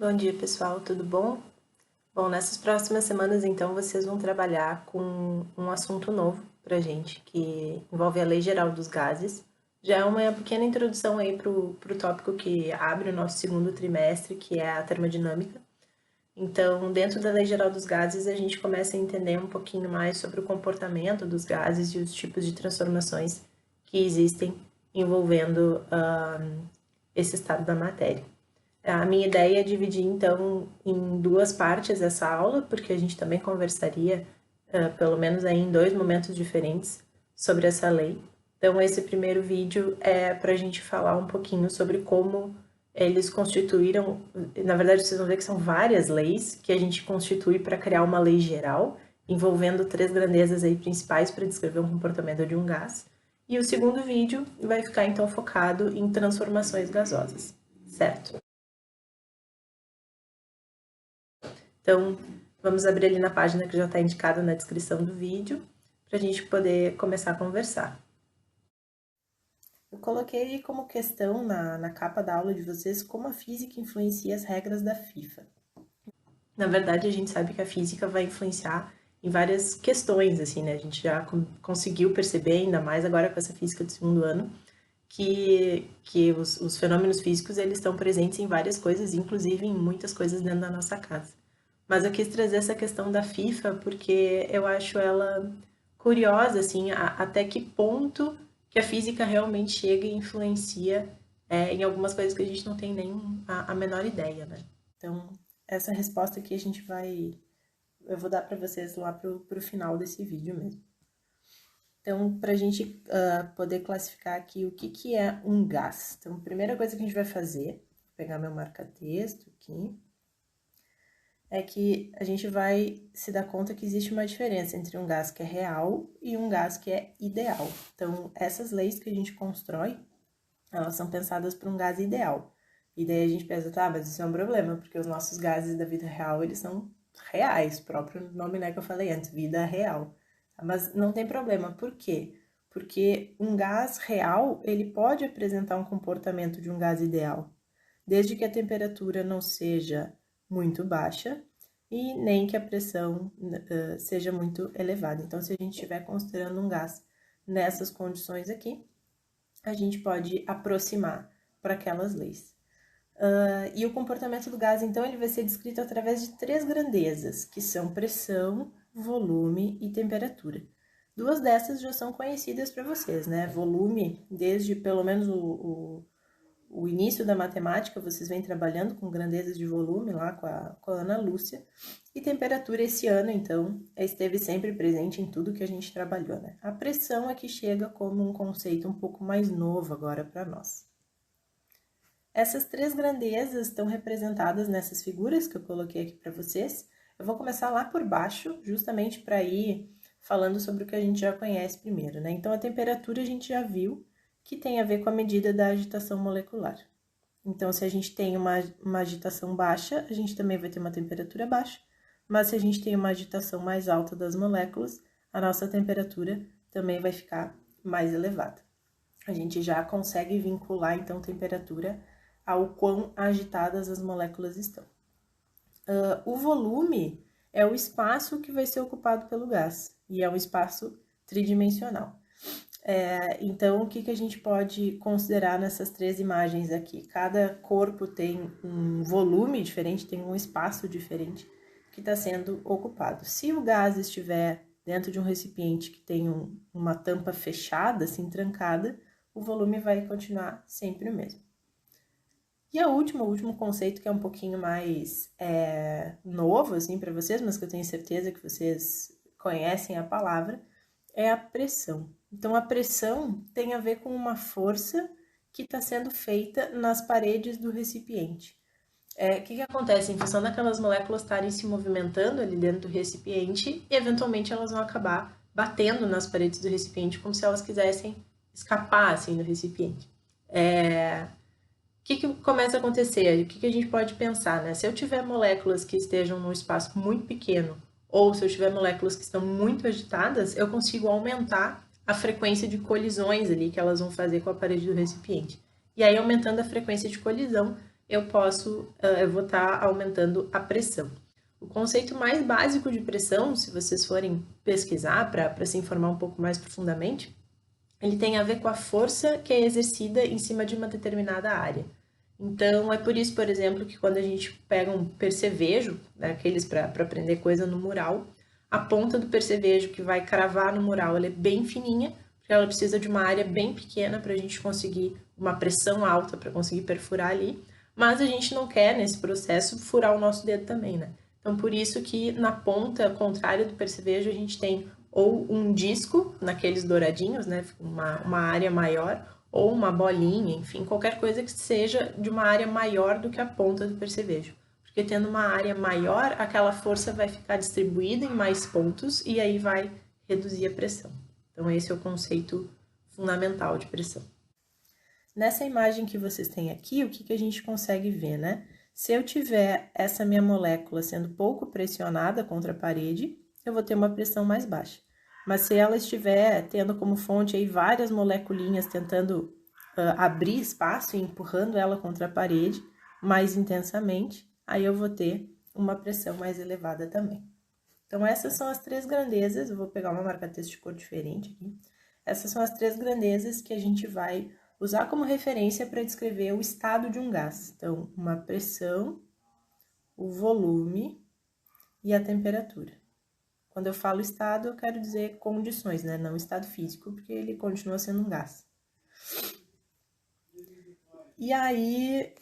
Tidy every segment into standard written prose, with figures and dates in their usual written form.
Bom dia, pessoal, tudo bom? Bom, nessas próximas semanas, então, vocês vão trabalhar com um assunto novo pra gente, que envolve a Lei Geral dos Gases. Já é uma pequena introdução aí pro tópico que abre o nosso segundo trimestre, que é a termodinâmica. Então, dentro da Lei Geral dos Gases, a gente começa a entender um pouquinho mais sobre o comportamento dos gases e os tipos de transformações que existem envolvendo esse estado da matéria. A minha ideia é dividir, então, em duas partes essa aula, porque a gente também conversaria, pelo menos aí em dois momentos diferentes, sobre essa lei. Então, esse primeiro vídeo é para a gente falar um pouquinho sobre como eles constituíram. Na verdade, vocês vão ver que são várias leis que a gente constitui para criar uma lei geral, envolvendo três grandezas aí principais para descrever o comportamento de um gás. E o segundo vídeo vai ficar, então, focado em transformações gasosas, certo? Então, vamos abrir ali na página que já está indicada na descrição do vídeo, para a gente poder começar a conversar. Eu coloquei como questão na capa da aula de vocês como a física influencia as regras da FIFA. Na verdade, a gente sabe que a física vai influenciar em várias questões, assim, né? A gente já conseguiu perceber, ainda mais agora com essa física do segundo ano, que os fenômenos físicos eles estão presentes em várias coisas, inclusive em muitas coisas dentro da nossa casa. Mas eu quis trazer essa questão da FIFA porque eu acho ela curiosa, assim, até que ponto que a física realmente chega e influencia em algumas coisas que a gente não tem nem a menor ideia, né? Então, essa resposta aqui eu vou dar para vocês lá pro final desse vídeo mesmo. Então, para a gente poder classificar aqui o que é um gás. Então, a primeira coisa que a gente vai fazer, vou pegar meu marca-texto aqui, é que a gente vai se dar conta que existe uma diferença entre um gás que é real e um gás que é ideal. Então, essas leis que a gente constrói, elas são pensadas para um gás ideal. E daí a gente pensa, tá, mas isso é um problema, porque os nossos gases da vida real, eles são reais, o próprio nome, né, que eu falei antes, vida real. Mas não tem problema, por quê? Porque um gás real, ele pode apresentar um comportamento de um gás ideal, desde que a temperatura não seja muito baixa e nem que a pressão seja muito elevada. Então, se a gente estiver considerando um gás nessas condições aqui, a gente pode aproximar para aquelas leis. E o comportamento do gás, então, ele vai ser descrito através de três grandezas, que são pressão, volume e temperatura. Duas dessas já são conhecidas para vocês, né? Volume, desde pelo menos o início da matemática, vocês vêm trabalhando com grandezas de volume lá com a Ana Lúcia. E temperatura esse ano, então, esteve sempre presente em tudo que a gente trabalhou, né? A pressão é que chega como um conceito um pouco mais novo agora para nós. Essas três grandezas estão representadas nessas figuras que eu coloquei aqui para vocês. Eu vou começar lá por baixo, justamente para ir falando sobre o que a gente já conhece primeiro, né? Então, a temperatura a gente já viu que tem a ver com a medida da agitação molecular. Então, se a gente tem uma agitação baixa, a gente também vai ter uma temperatura baixa, mas se a gente tem uma agitação mais alta das moléculas, a nossa temperatura também vai ficar mais elevada. A gente já consegue vincular, então, temperatura ao quão agitadas as moléculas estão. O volume é o espaço que vai ser ocupado pelo gás, e é um espaço tridimensional. Então, o que a gente pode considerar nessas três imagens aqui? Cada corpo tem um volume diferente, tem um espaço diferente que está sendo ocupado. Se o gás estiver dentro de um recipiente que tem uma tampa fechada, assim, trancada, o volume vai continuar sempre o mesmo. E o último conceito que é um pouquinho mais novo, assim, para vocês, mas que eu tenho certeza que vocês conhecem a palavra, é a pressão. Então, a pressão tem a ver com uma força que está sendo feita nas paredes do recipiente. O que acontece? Em função daquelas moléculas estarem se movimentando ali dentro do recipiente, eventualmente elas vão acabar batendo nas paredes do recipiente como se elas quisessem escapar assim, do recipiente. O que começa a acontecer? O que a gente pode pensar, né? Se eu tiver moléculas que estejam num espaço muito pequeno, ou se eu tiver moléculas que estão muito agitadas, eu consigo aumentar a frequência de colisões ali que elas vão fazer com a parede do recipiente. E aí, aumentando a frequência de colisão, eu vou estar aumentando a pressão. O conceito mais básico de pressão, se vocês forem pesquisar para se informar um pouco mais profundamente, ele tem a ver com a força que é exercida em cima de uma determinada área. Então, é por isso, por exemplo, que quando a gente pega um percevejo, né, aqueles para prender coisa no mural, a ponta do percevejo que vai cravar no mural, ela é bem fininha, porque ela precisa de uma área bem pequena para a gente conseguir uma pressão alta para conseguir perfurar ali, mas a gente não quer, nesse processo, furar o nosso dedo também, né? Então, por isso que na ponta contrária do percevejo a gente tem ou um disco, naqueles douradinhos, né, uma área maior, ou uma bolinha, enfim, qualquer coisa que seja de uma área maior do que a ponta do percevejo. Porque tendo uma área maior, aquela força vai ficar distribuída em mais pontos e aí vai reduzir a pressão. Então, esse é o conceito fundamental de pressão. Nessa imagem que vocês têm aqui, o que a gente consegue ver, né? Se eu tiver essa minha molécula sendo pouco pressionada contra a parede, eu vou ter uma pressão mais baixa. Mas se ela estiver tendo como fonte aí várias moleculinhas tentando abrir espaço e empurrando ela contra a parede mais intensamente, aí eu vou ter uma pressão mais elevada também. Então, essas são as três grandezas, eu vou pegar uma marca-texto de cor diferente aqui. Essas são as três grandezas que a gente vai usar como referência para descrever o estado de um gás. Então, uma pressão, o volume e a temperatura. Quando eu falo estado, eu quero dizer condições, né? Não estado físico, porque ele continua sendo um gás. E aí,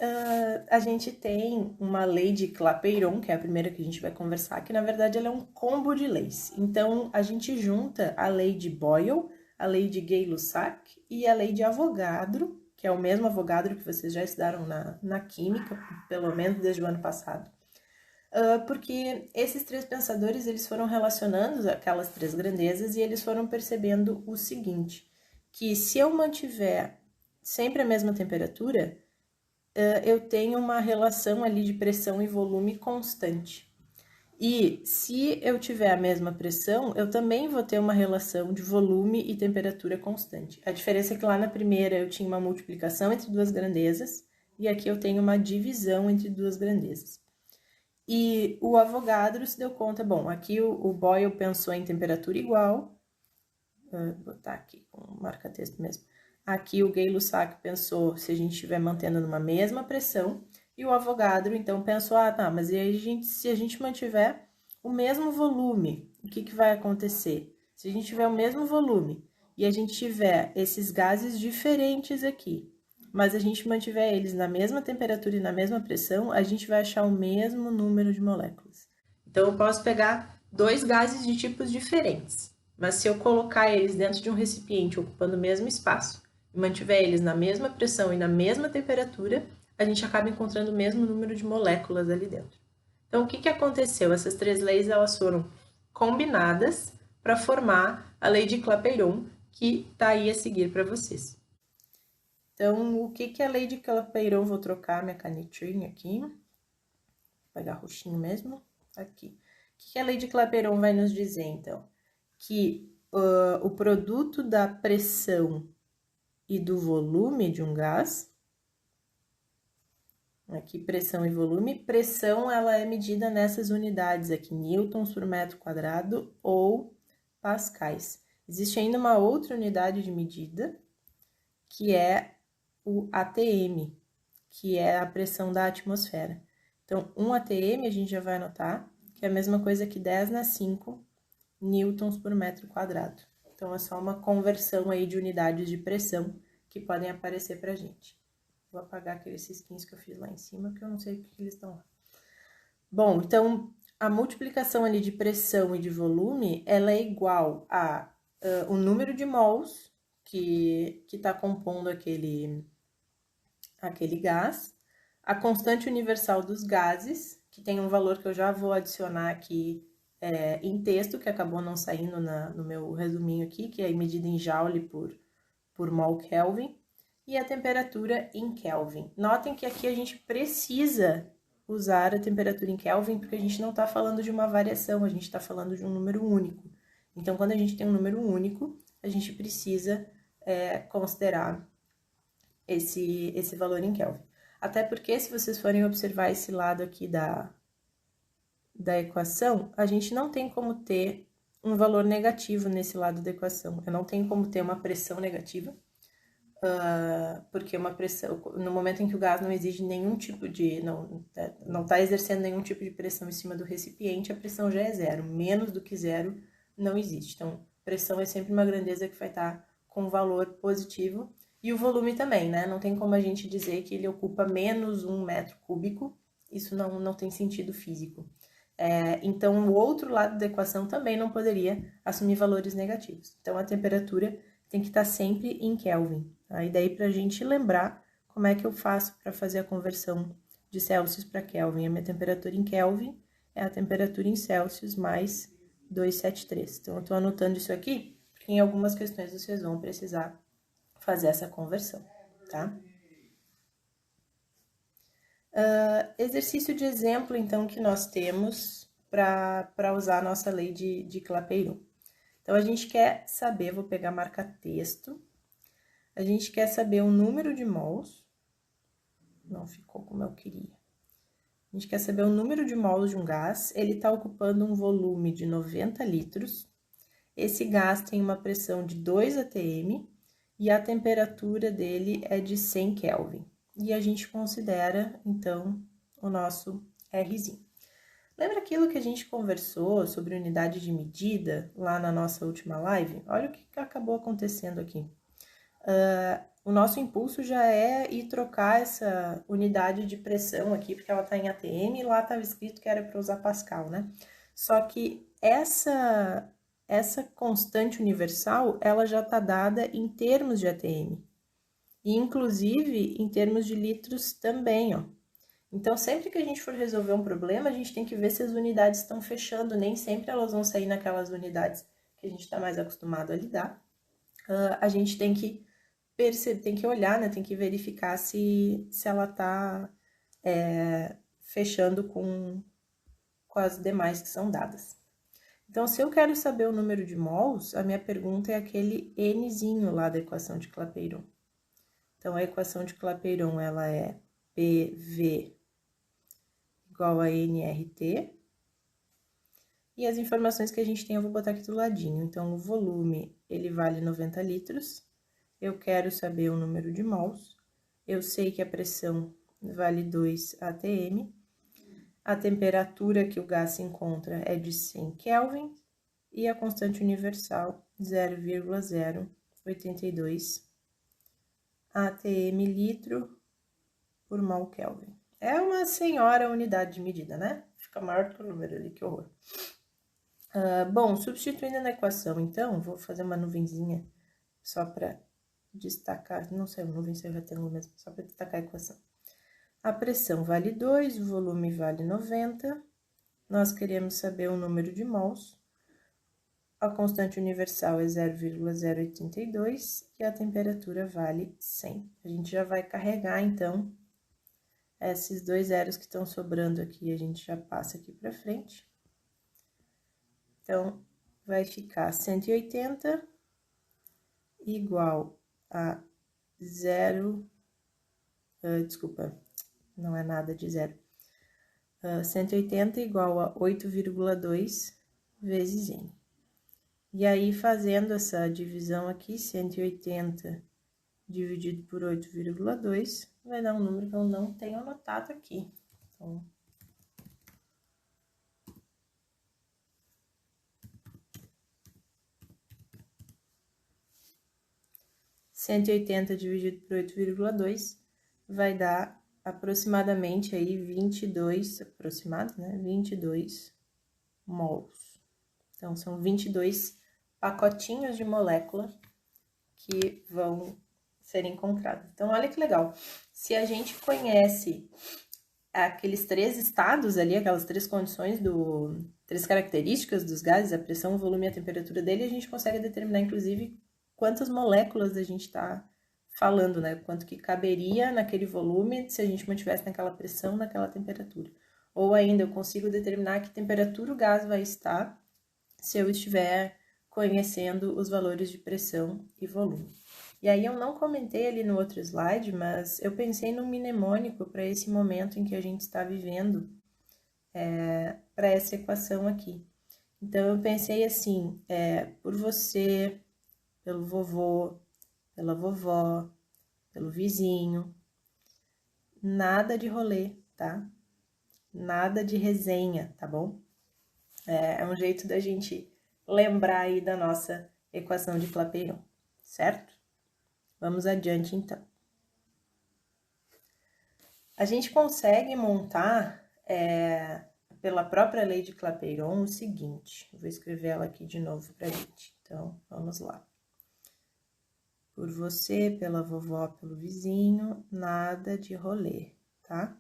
a gente tem uma lei de Clapeyron, que é a primeira que a gente vai conversar, que na verdade ela é um combo de leis. Então, a gente junta a lei de Boyle, a lei de Gay-Lussac e a lei de Avogadro, que é o mesmo Avogadro que vocês já estudaram na química, pelo menos desde o ano passado. Porque esses três pensadores, eles foram relacionando aquelas três grandezas e eles foram percebendo o seguinte, que se eu mantiver sempre a mesma temperatura, eu tenho uma relação ali de pressão e volume constante. E se eu tiver a mesma pressão, eu também vou ter uma relação de volume e temperatura constante. A diferença é que lá na primeira eu tinha uma multiplicação entre duas grandezas, e aqui eu tenho uma divisão entre duas grandezas. E o Avogadro se deu conta, bom, aqui o Boyle pensou em temperatura igual, vou botar aqui com marca-texto mesmo. Aqui o Gay-Lussac pensou se a gente estiver mantendo numa mesma pressão, e o Avogadro, então, pensou, tá, mas e aí se a gente mantiver o mesmo volume, o que vai acontecer? Se a gente tiver o mesmo volume e a gente tiver esses gases diferentes aqui, mas a gente mantiver eles na mesma temperatura e na mesma pressão, a gente vai achar o mesmo número de moléculas. Então, eu posso pegar dois gases de tipos diferentes, mas se eu colocar eles dentro de um recipiente ocupando o mesmo espaço e mantiver eles na mesma pressão e na mesma temperatura, a gente acaba encontrando o mesmo número de moléculas ali dentro. Então, o que aconteceu? Essas três leis elas foram combinadas para formar a lei de Clapeyron, que está aí a seguir para vocês. Então, o que é a lei de Clapeyron? Vou trocar minha canetinha aqui. Vou pegar roxinho mesmo. Aqui. O que a lei de Clapeyron vai nos dizer, então? Que o produto da pressão e do volume de um gás, aqui pressão e volume, pressão ela é medida nessas unidades aqui, newtons por metro quadrado ou pascais. Existe ainda uma outra unidade de medida, que é o ATM, que é a pressão da atmosfera. Então, 1 ATM a gente já vai anotar, que é a mesma coisa que 10⁵ newtons por metro quadrado. Então, é só uma conversão aí de unidades de pressão que podem aparecer pra gente. Vou apagar aqueles risquinhos que eu fiz lá em cima, que eu não sei o que eles estão lá. Bom, então, a multiplicação ali de pressão e de volume, ela é igual a o número de mols que está compondo aquele gás, a constante universal dos gases, que tem um valor que eu já vou adicionar aqui em texto, que acabou não saindo no meu resuminho aqui, que é medida em joule por mol Kelvin, e a temperatura em Kelvin. Notem que aqui a gente precisa usar a temperatura em Kelvin, porque a gente não está falando de uma variação, a gente está falando de um número único. Então, quando a gente tem um número único, a gente precisa considerar esse valor em Kelvin. Até porque, se vocês forem observar esse lado aqui da equação, a gente não tem como ter um valor negativo nesse lado da equação. Eu não tenho como ter uma pressão negativa, porque uma pressão, no momento em que o gás não exige nenhum tipo de, não está exercendo nenhum tipo de pressão em cima do recipiente, a pressão já é zero. Menos do que zero não existe. Então, pressão é sempre uma grandeza que vai estar com valor positivo. E o volume também, né? Não tem como a gente dizer que ele ocupa menos 1 metro cúbico. Isso não tem sentido físico. Então, o outro lado da equação também não poderia assumir valores negativos. Então, a temperatura tem que estar sempre em Kelvin. Tá? E daí, para a gente lembrar como é que eu faço para fazer a conversão de Celsius para Kelvin. A minha temperatura em Kelvin é a temperatura em Celsius mais 273. Então, eu estou anotando isso aqui, porque em algumas questões vocês vão precisar fazer essa conversão, tá? Exercício de exemplo, então, que nós temos para usar a nossa lei de Clapeyron. Então, a gente quer saber, vou pegar marca-texto, a gente quer saber o número de mols, não ficou como eu queria. A gente quer saber o número de mols de um gás, ele está ocupando um volume de 90 litros, esse gás tem uma pressão de 2 atm e a temperatura dele é de 100 Kelvin. E a gente considera, então, o nosso Rzinho. Lembra aquilo que a gente conversou sobre unidade de medida lá na nossa última live? Olha o que acabou acontecendo aqui. O nosso impulso já é ir trocar essa unidade de pressão aqui, porque ela está em atm e lá estava escrito que era para usar Pascal, né? Só que essa constante universal, ela já está dada em termos de atm. E, inclusive, em termos de litros também, ó. Então, sempre que a gente for resolver um problema, a gente tem que ver se as unidades estão fechando. Nem sempre elas vão sair naquelas unidades que a gente está mais acostumado a lidar. A gente tem que perceber, tem que olhar, né? Tem que verificar se ela está fechando com as demais que são dadas. Então, se eu quero saber o número de mols, a minha pergunta é aquele Nzinho lá da equação de Clapeyron. Então, a equação de Clapeyron, ela é PV igual a nRT. E as informações que a gente tem, eu vou botar aqui do ladinho. Então, o volume, ele vale 90 litros. Eu quero saber o número de mols. Eu sei que a pressão vale 2 atm. A temperatura que o gás se encontra é de 100 Kelvin. E a constante universal, 0,082 atm litro por mol Kelvin. É uma senhora unidade de medida, né? Fica maior do que o número ali, que horror. Bom, substituindo na equação, então, vou fazer uma nuvenzinha só para destacar, não sei, nuvem saiu retângulo mesmo, só para destacar a equação. A pressão vale 2, o volume vale 90, nós queremos saber o número de mols, a constante universal é 0,082 e a temperatura vale 100. A gente já vai carregar, então, esses dois zeros que estão sobrando aqui, a gente já passa aqui para frente. Então, vai ficar 180 igual a 0, desculpa, não é nada de zero. 180 igual a 8,2 vezes N. E aí, fazendo essa divisão aqui, 180 dividido por 8,2, vai dar um número que eu não tenho anotado aqui. Então, (180 dividido por 8,2 vai dar aproximadamente aí 22, aproximado, né? 22 mols. Então, são 22 pacotinhos de molécula que vão ser encontrados. Então, olha que legal. Se a gente conhece aqueles 3 estados ali, aquelas 3 condições, 3 características dos gases, a pressão, o volume e a temperatura dele, a gente consegue determinar, inclusive, quantas moléculas a gente está falando, né? Quanto que caberia naquele volume se a gente mantivesse naquela pressão, naquela temperatura. Ou ainda, eu consigo determinar que temperatura o gás vai estar se eu estiver conhecendo os valores de pressão e volume. E aí eu não comentei ali no outro slide, mas eu pensei num mnemônico para esse momento em que a gente está vivendo, para essa equação aqui. Então, eu pensei assim, por você, pelo vovô, pela vovó, pelo vizinho, nada de rolê, tá? Nada de resenha, tá bom? É um jeito da gente lembrar aí da nossa equação de Clapeyron, certo? Vamos adiante, então. A gente consegue montar, pela própria lei de Clapeyron, o seguinte. Vou escrever ela aqui de novo pra gente. Então, vamos lá. Por você, pela vovó, pelo vizinho, nada de rolê, tá?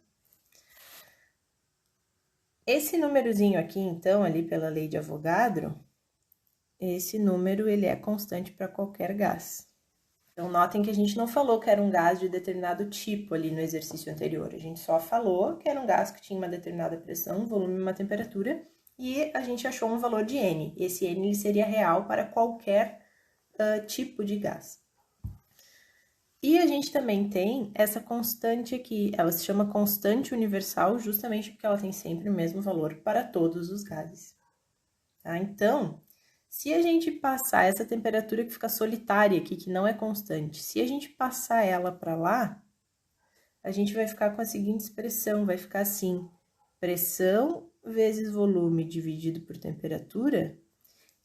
Esse númerozinho aqui, então, ali pela lei de Avogadro, esse número, ele é constante para qualquer gás. Então, notem que a gente não falou que era um gás de determinado tipo ali no exercício anterior. A gente só falou que era um gás que tinha uma determinada pressão, volume e uma temperatura, e a gente achou um valor de N. Esse N ele seria real para qualquer tipo de gás. E a gente também tem essa constante aqui, ela se chama constante universal justamente porque ela tem sempre o mesmo valor para todos os gases. Tá? Então, se a gente passar essa temperatura que fica solitária aqui, que não é constante, se a gente passar ela para lá, a gente vai ficar com a seguinte expressão, vai ficar assim, pressão vezes volume dividido por temperatura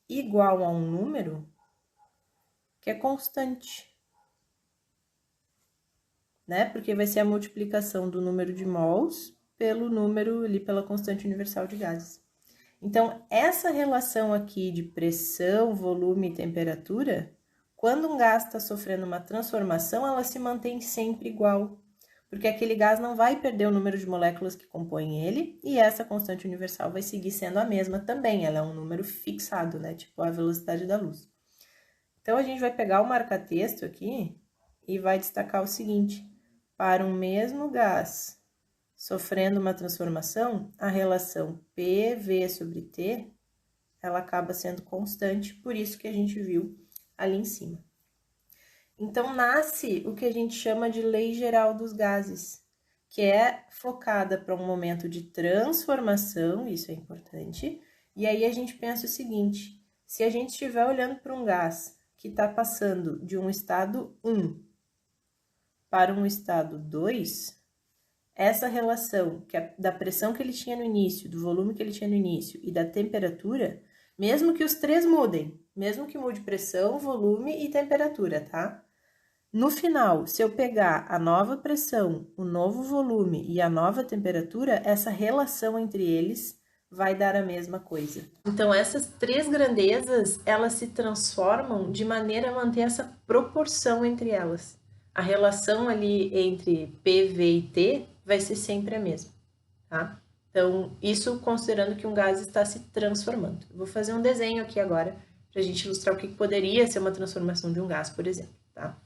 igual a um número que é constante. Né? Porque vai ser a multiplicação do número de mols pelo número ali, pela constante universal de gases. Então, essa relação aqui de pressão, volume e temperatura, quando um gás está sofrendo uma transformação, ela se mantém sempre igual, porque aquele gás não vai perder o número de moléculas que compõem ele, e essa constante universal vai seguir sendo a mesma também, ela é um número fixado, né? Tipo a velocidade da luz. Então, a gente vai pegar o marca-texto aqui e vai destacar o seguinte: para um mesmo gás sofrendo uma transformação, a relação PV sobre T, ela acaba sendo constante, por isso que a gente viu ali em cima. Então, nasce o que a gente chama de lei geral dos gases, que é focada para um momento de transformação, isso é importante, e aí a gente pensa o seguinte: se a gente estiver olhando para um gás que está passando de um estado 1 para um estado 2, essa relação da pressão que ele tinha no início, do volume que ele tinha no início e da temperatura, mesmo que os três mudem, mesmo que mude pressão, volume e temperatura, tá? No final, se eu pegar a nova pressão, o novo volume e a nova temperatura, essa relação entre eles vai dar a mesma coisa. Então, essas três grandezas, elas se transformam de maneira a manter essa proporção entre elas. A relação ali entre PV e T vai ser sempre a mesma, tá? Então, isso considerando que um gás está se transformando. Eu vou fazer um desenho aqui agora para a gente ilustrar o que poderia ser uma transformação de um gás, por exemplo, tá?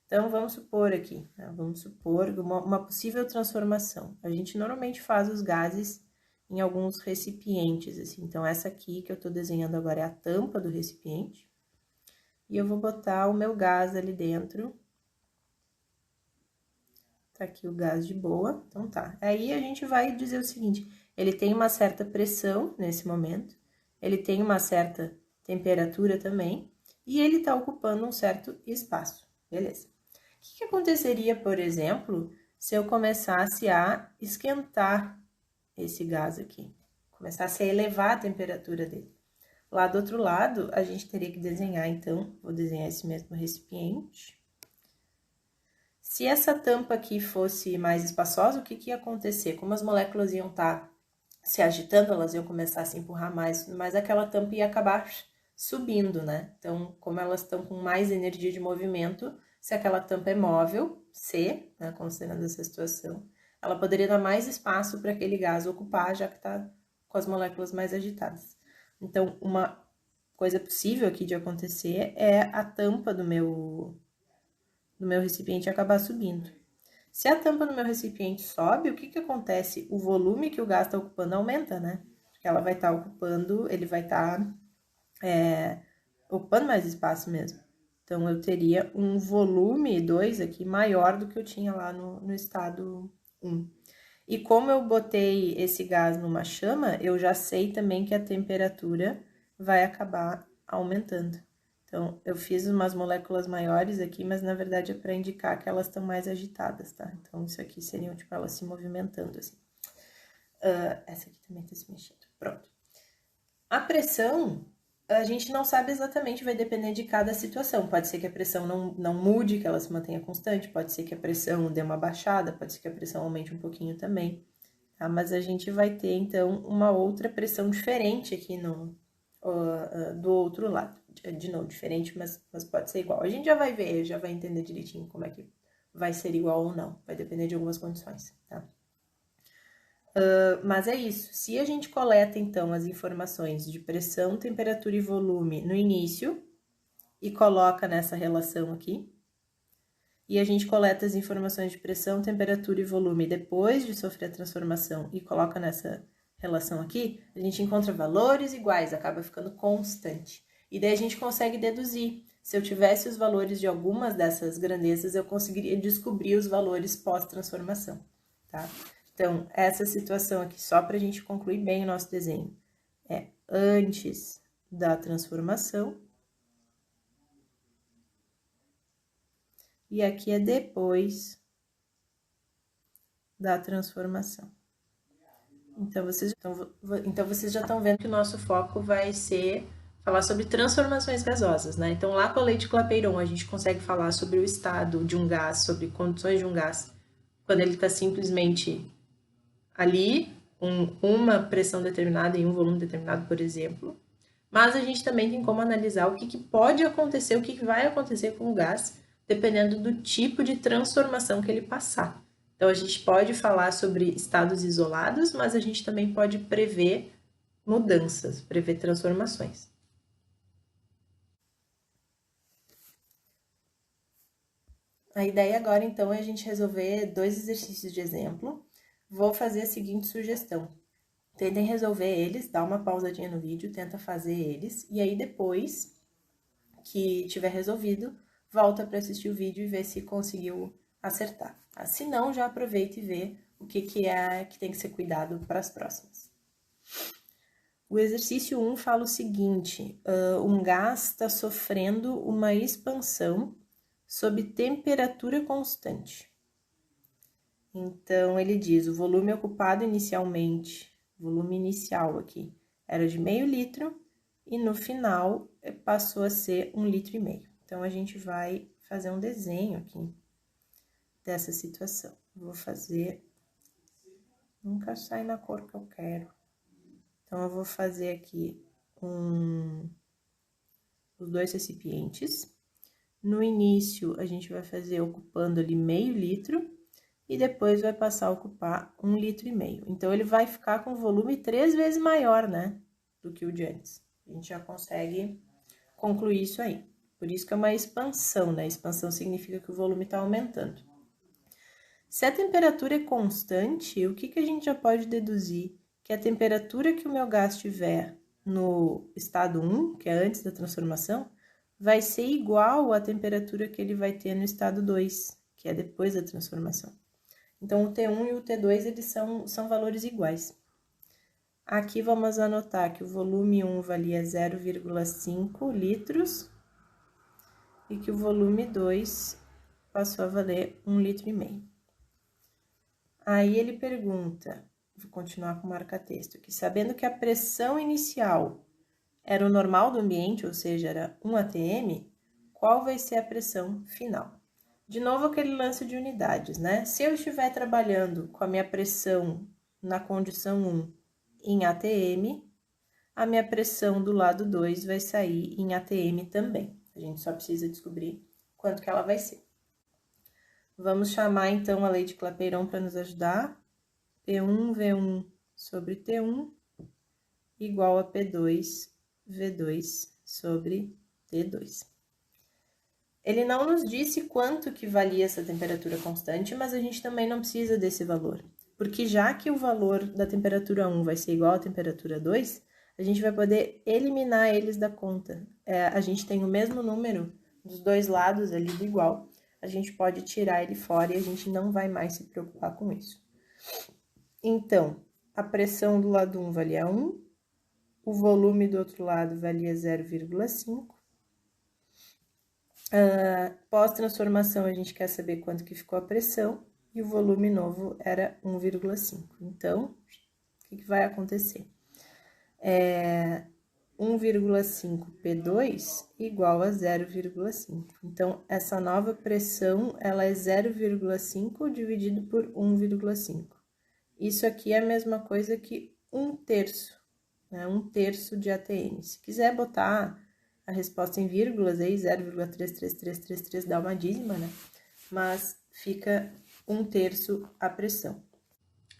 Então, vamos supor aqui, né? Vamos supor uma possível transformação. A gente normalmente faz os gases em alguns recipientes, assim. Então, essa aqui que eu estou desenhando agora é a tampa do recipiente. E eu vou botar o meu gás ali dentro. Tá aqui o gás de boa, então tá. Aí a gente vai dizer o seguinte: ele tem uma certa pressão nesse momento, ele tem uma certa temperatura também, e ele tá ocupando um certo espaço, beleza. O que aconteceria, por exemplo, se eu começasse a esquentar esse gás aqui? Começasse a elevar a temperatura dele. Lá do outro lado, a gente teria que desenhar, então, vou desenhar esse mesmo recipiente. Se essa tampa aqui fosse mais espaçosa, o que ia acontecer? Como as moléculas iam estar se agitando, elas iam começar a se empurrar mais, mas aquela tampa ia acabar subindo, né? Então, como elas estão com mais energia de movimento, se aquela tampa é móvel, C, né, considerando essa situação, ela poderia dar mais espaço para aquele gás ocupar, já que está com as moléculas mais agitadas. Então, uma coisa possível aqui de acontecer é a tampa do meu recipiente acabar subindo. Se a tampa do meu recipiente sobe, o que acontece? O volume que o gás está ocupando aumenta, né? Porque ela vai estar ocupando, ele vai estar ocupando mais espaço mesmo. Então, eu teria um volume 2 aqui maior do que eu tinha lá no estado 1. E como eu botei esse gás numa chama, eu já sei também que a temperatura vai acabar aumentando. Então, eu fiz umas moléculas maiores aqui, mas na verdade é para indicar que elas estão mais agitadas, tá? Então, isso aqui seriam, tipo, elas se movimentando, assim. Essa aqui também tá se mexendo. Pronto. A pressão, a gente não sabe exatamente, vai depender de cada situação. Pode ser que a pressão não mude, que ela se mantenha constante, pode ser que a pressão dê uma baixada, pode ser que a pressão aumente um pouquinho também, tá? Mas a gente vai ter, então, uma outra pressão diferente aqui do outro lado. De novo, diferente, mas pode ser igual. A gente já vai ver, já vai entender direitinho como é que vai ser igual ou não. Vai depender de algumas condições, tá? Mas é isso. Se a gente coleta, então, as informações de pressão, temperatura e volume no início e coloca nessa relação aqui, e a gente coleta as informações de pressão, temperatura e volume depois de sofrer a transformação e coloca nessa relação aqui, a gente encontra valores iguais, acaba ficando constante. E daí a gente consegue deduzir. Se eu tivesse os valores de algumas dessas grandezas, eu conseguiria descobrir os valores pós-transformação, tá? Então, essa situação aqui, só para a gente concluir bem o nosso desenho, é antes da transformação. E aqui é depois da transformação. Então, vocês já estão vendo que o nosso foco vai ser falar sobre transformações gasosas, né? Então, lá com a lei de Clapeyron, a gente consegue falar sobre o estado de um gás, sobre condições de um gás, quando ele está simplesmente ali, com uma pressão determinada e um volume determinado, por exemplo. Mas a gente também tem como analisar o que pode acontecer, o que vai acontecer com o gás, dependendo do tipo de transformação que ele passar. Então, a gente pode falar sobre estados isolados, mas a gente também pode prever mudanças, prever transformações. A ideia agora, então, é a gente resolver 2 exercícios de exemplo. Vou fazer a seguinte sugestão. Tentem resolver eles, dá uma pausadinha no vídeo, tenta fazer eles, e aí depois que tiver resolvido, volta para assistir o vídeo e ver se conseguiu acertar. Tá? Se não, já aproveita e vê o que é que tem que ser cuidado para as próximas. O exercício 1 fala o seguinte, um gás está sofrendo uma expansão sob temperatura constante. Então, ele diz, o volume ocupado inicialmente, volume inicial aqui, era de meio litro, e no final passou a ser 1,5 litro. Então, a gente vai fazer um desenho aqui dessa situação. Vou fazer... Nunca sai na cor que eu quero. Então, eu vou fazer aqui os 2 recipientes. No início, a gente vai fazer ocupando ali meio litro, e depois vai passar a ocupar 1,5 litro. Então, ele vai ficar com volume 3 vezes maior, né, do que o de antes. A gente já consegue concluir isso aí. Por isso que é uma expansão, né? Expansão significa que o volume está aumentando. Se a temperatura é constante, o que a gente já pode deduzir? Que a temperatura que o meu gás tiver no estado 1, que é antes da transformação, vai ser igual à temperatura que ele vai ter no estado 2, que é depois da transformação. Então, o T1 e o T2, eles são valores iguais. Aqui, vamos anotar que o volume 1 valia 0,5 litros e que o volume 2 passou a valer 1,5 litro. Aí, ele pergunta, vou continuar com o marca-texto aqui, sabendo que a pressão inicial era o normal do ambiente, ou seja, era 1 atm, qual vai ser a pressão final? De novo, aquele lance de unidades, né? Se eu estiver trabalhando com a minha pressão na condição 1 em atm, a minha pressão do lado 2 vai sair em atm também. A gente só precisa descobrir quanto que ela vai ser. Vamos chamar, então, a lei de Clapeyron para nos ajudar. P1, V1 sobre T1 igual a P2, V2 sobre T2. Ele não nos disse quanto que valia essa temperatura constante, mas a gente também não precisa desse valor. Porque já que o valor da temperatura 1 vai ser igual à temperatura 2, a gente vai poder eliminar eles da conta. A gente tem o mesmo número dos dois lados ali do igual, a gente pode tirar ele fora e a gente não vai mais se preocupar com isso. Então, a pressão do lado 1 valia 1, o volume do outro lado valia 0,5. Pós-transformação, a gente quer saber quanto que ficou a pressão, e o volume novo era 1,5. Então, o que vai acontecer? 1,5 P2 igual a 0,5. Então, essa nova pressão, ela é 0,5 dividido por 1,5. Isso aqui é a mesma coisa que 1/3, né? 1/3 de ATM. Se quiser botar a resposta em vírgulas, aí 0,33333 dá uma dízima, né? Mas fica 1/3 a pressão.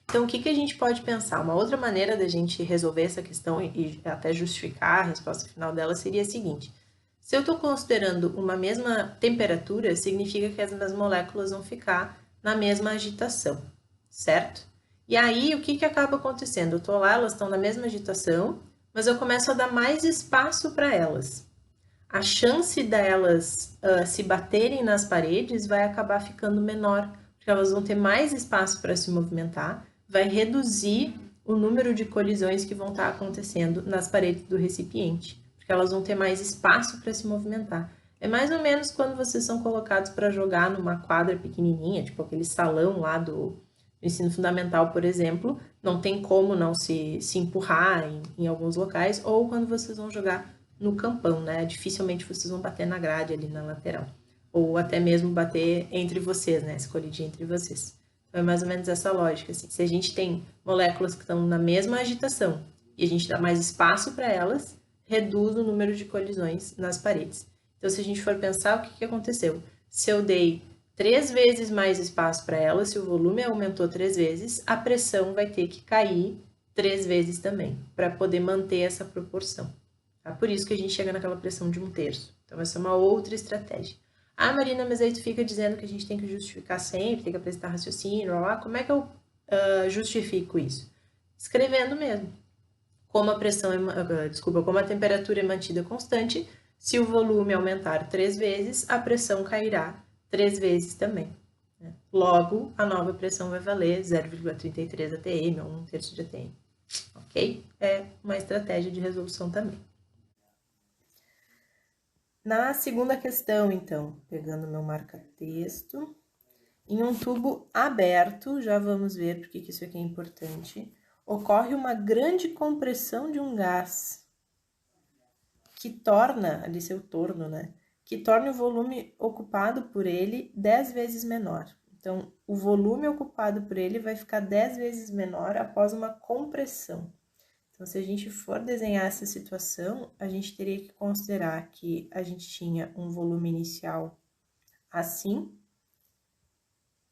Então, o que a gente pode pensar? Uma outra maneira da gente resolver essa questão e até justificar a resposta final dela seria a seguinte: se eu estou considerando uma mesma temperatura, significa que as minhas moléculas vão ficar na mesma agitação, certo? E aí, o que acaba acontecendo? Eu estou lá, elas estão na mesma agitação, mas eu começo a dar mais espaço para elas. A chance delas se baterem nas paredes vai acabar ficando menor, porque elas vão ter mais espaço para se movimentar, vai reduzir o número de colisões que vão estar acontecendo nas paredes do recipiente, porque elas vão ter mais espaço para se movimentar. É mais ou menos quando vocês são colocados para jogar numa quadra pequenininha, tipo aquele salão lá do ensino fundamental, por exemplo, não tem como não se empurrar em alguns locais, ou quando vocês vão jogar no campão, né? Dificilmente vocês vão bater na grade ali na lateral, ou até mesmo bater entre vocês, né? Se colidir entre vocês. Então, é mais ou menos essa lógica, assim. Se a gente tem moléculas que estão na mesma agitação e a gente dá mais espaço para elas, reduz o número de colisões nas paredes. Então, se a gente for pensar, o que aconteceu? Se eu dei 3 vezes mais espaço para elas, se o volume aumentou 3 vezes, a pressão vai ter que cair 3 vezes também, para poder manter essa proporção. Tá? Por isso que a gente chega naquela pressão de 1/3. Então, essa é uma outra estratégia. Ah, Marina, mas aí tu fica dizendo que a gente tem que justificar sempre, tem que apresentar raciocínio, lá. Como é que eu justifico isso? Escrevendo mesmo. Como a pressão como a temperatura é mantida constante, se o volume aumentar 3 vezes, a pressão cairá 3 vezes também. Né? Logo, a nova pressão vai valer 0,33 atm, ou 1/3 de atm. Ok? É uma estratégia de resolução também. Na segunda questão, então, pegando meu marca-texto, em um tubo aberto, já vamos ver porque que isso aqui é importante, ocorre uma grande compressão de um gás que torna, ali seu torno, né? Que torna o volume ocupado por ele 10 vezes menor. Então, o volume ocupado por ele vai ficar 10 vezes menor após uma compressão. Então, se a gente for desenhar essa situação, a gente teria que considerar que a gente tinha um volume inicial assim,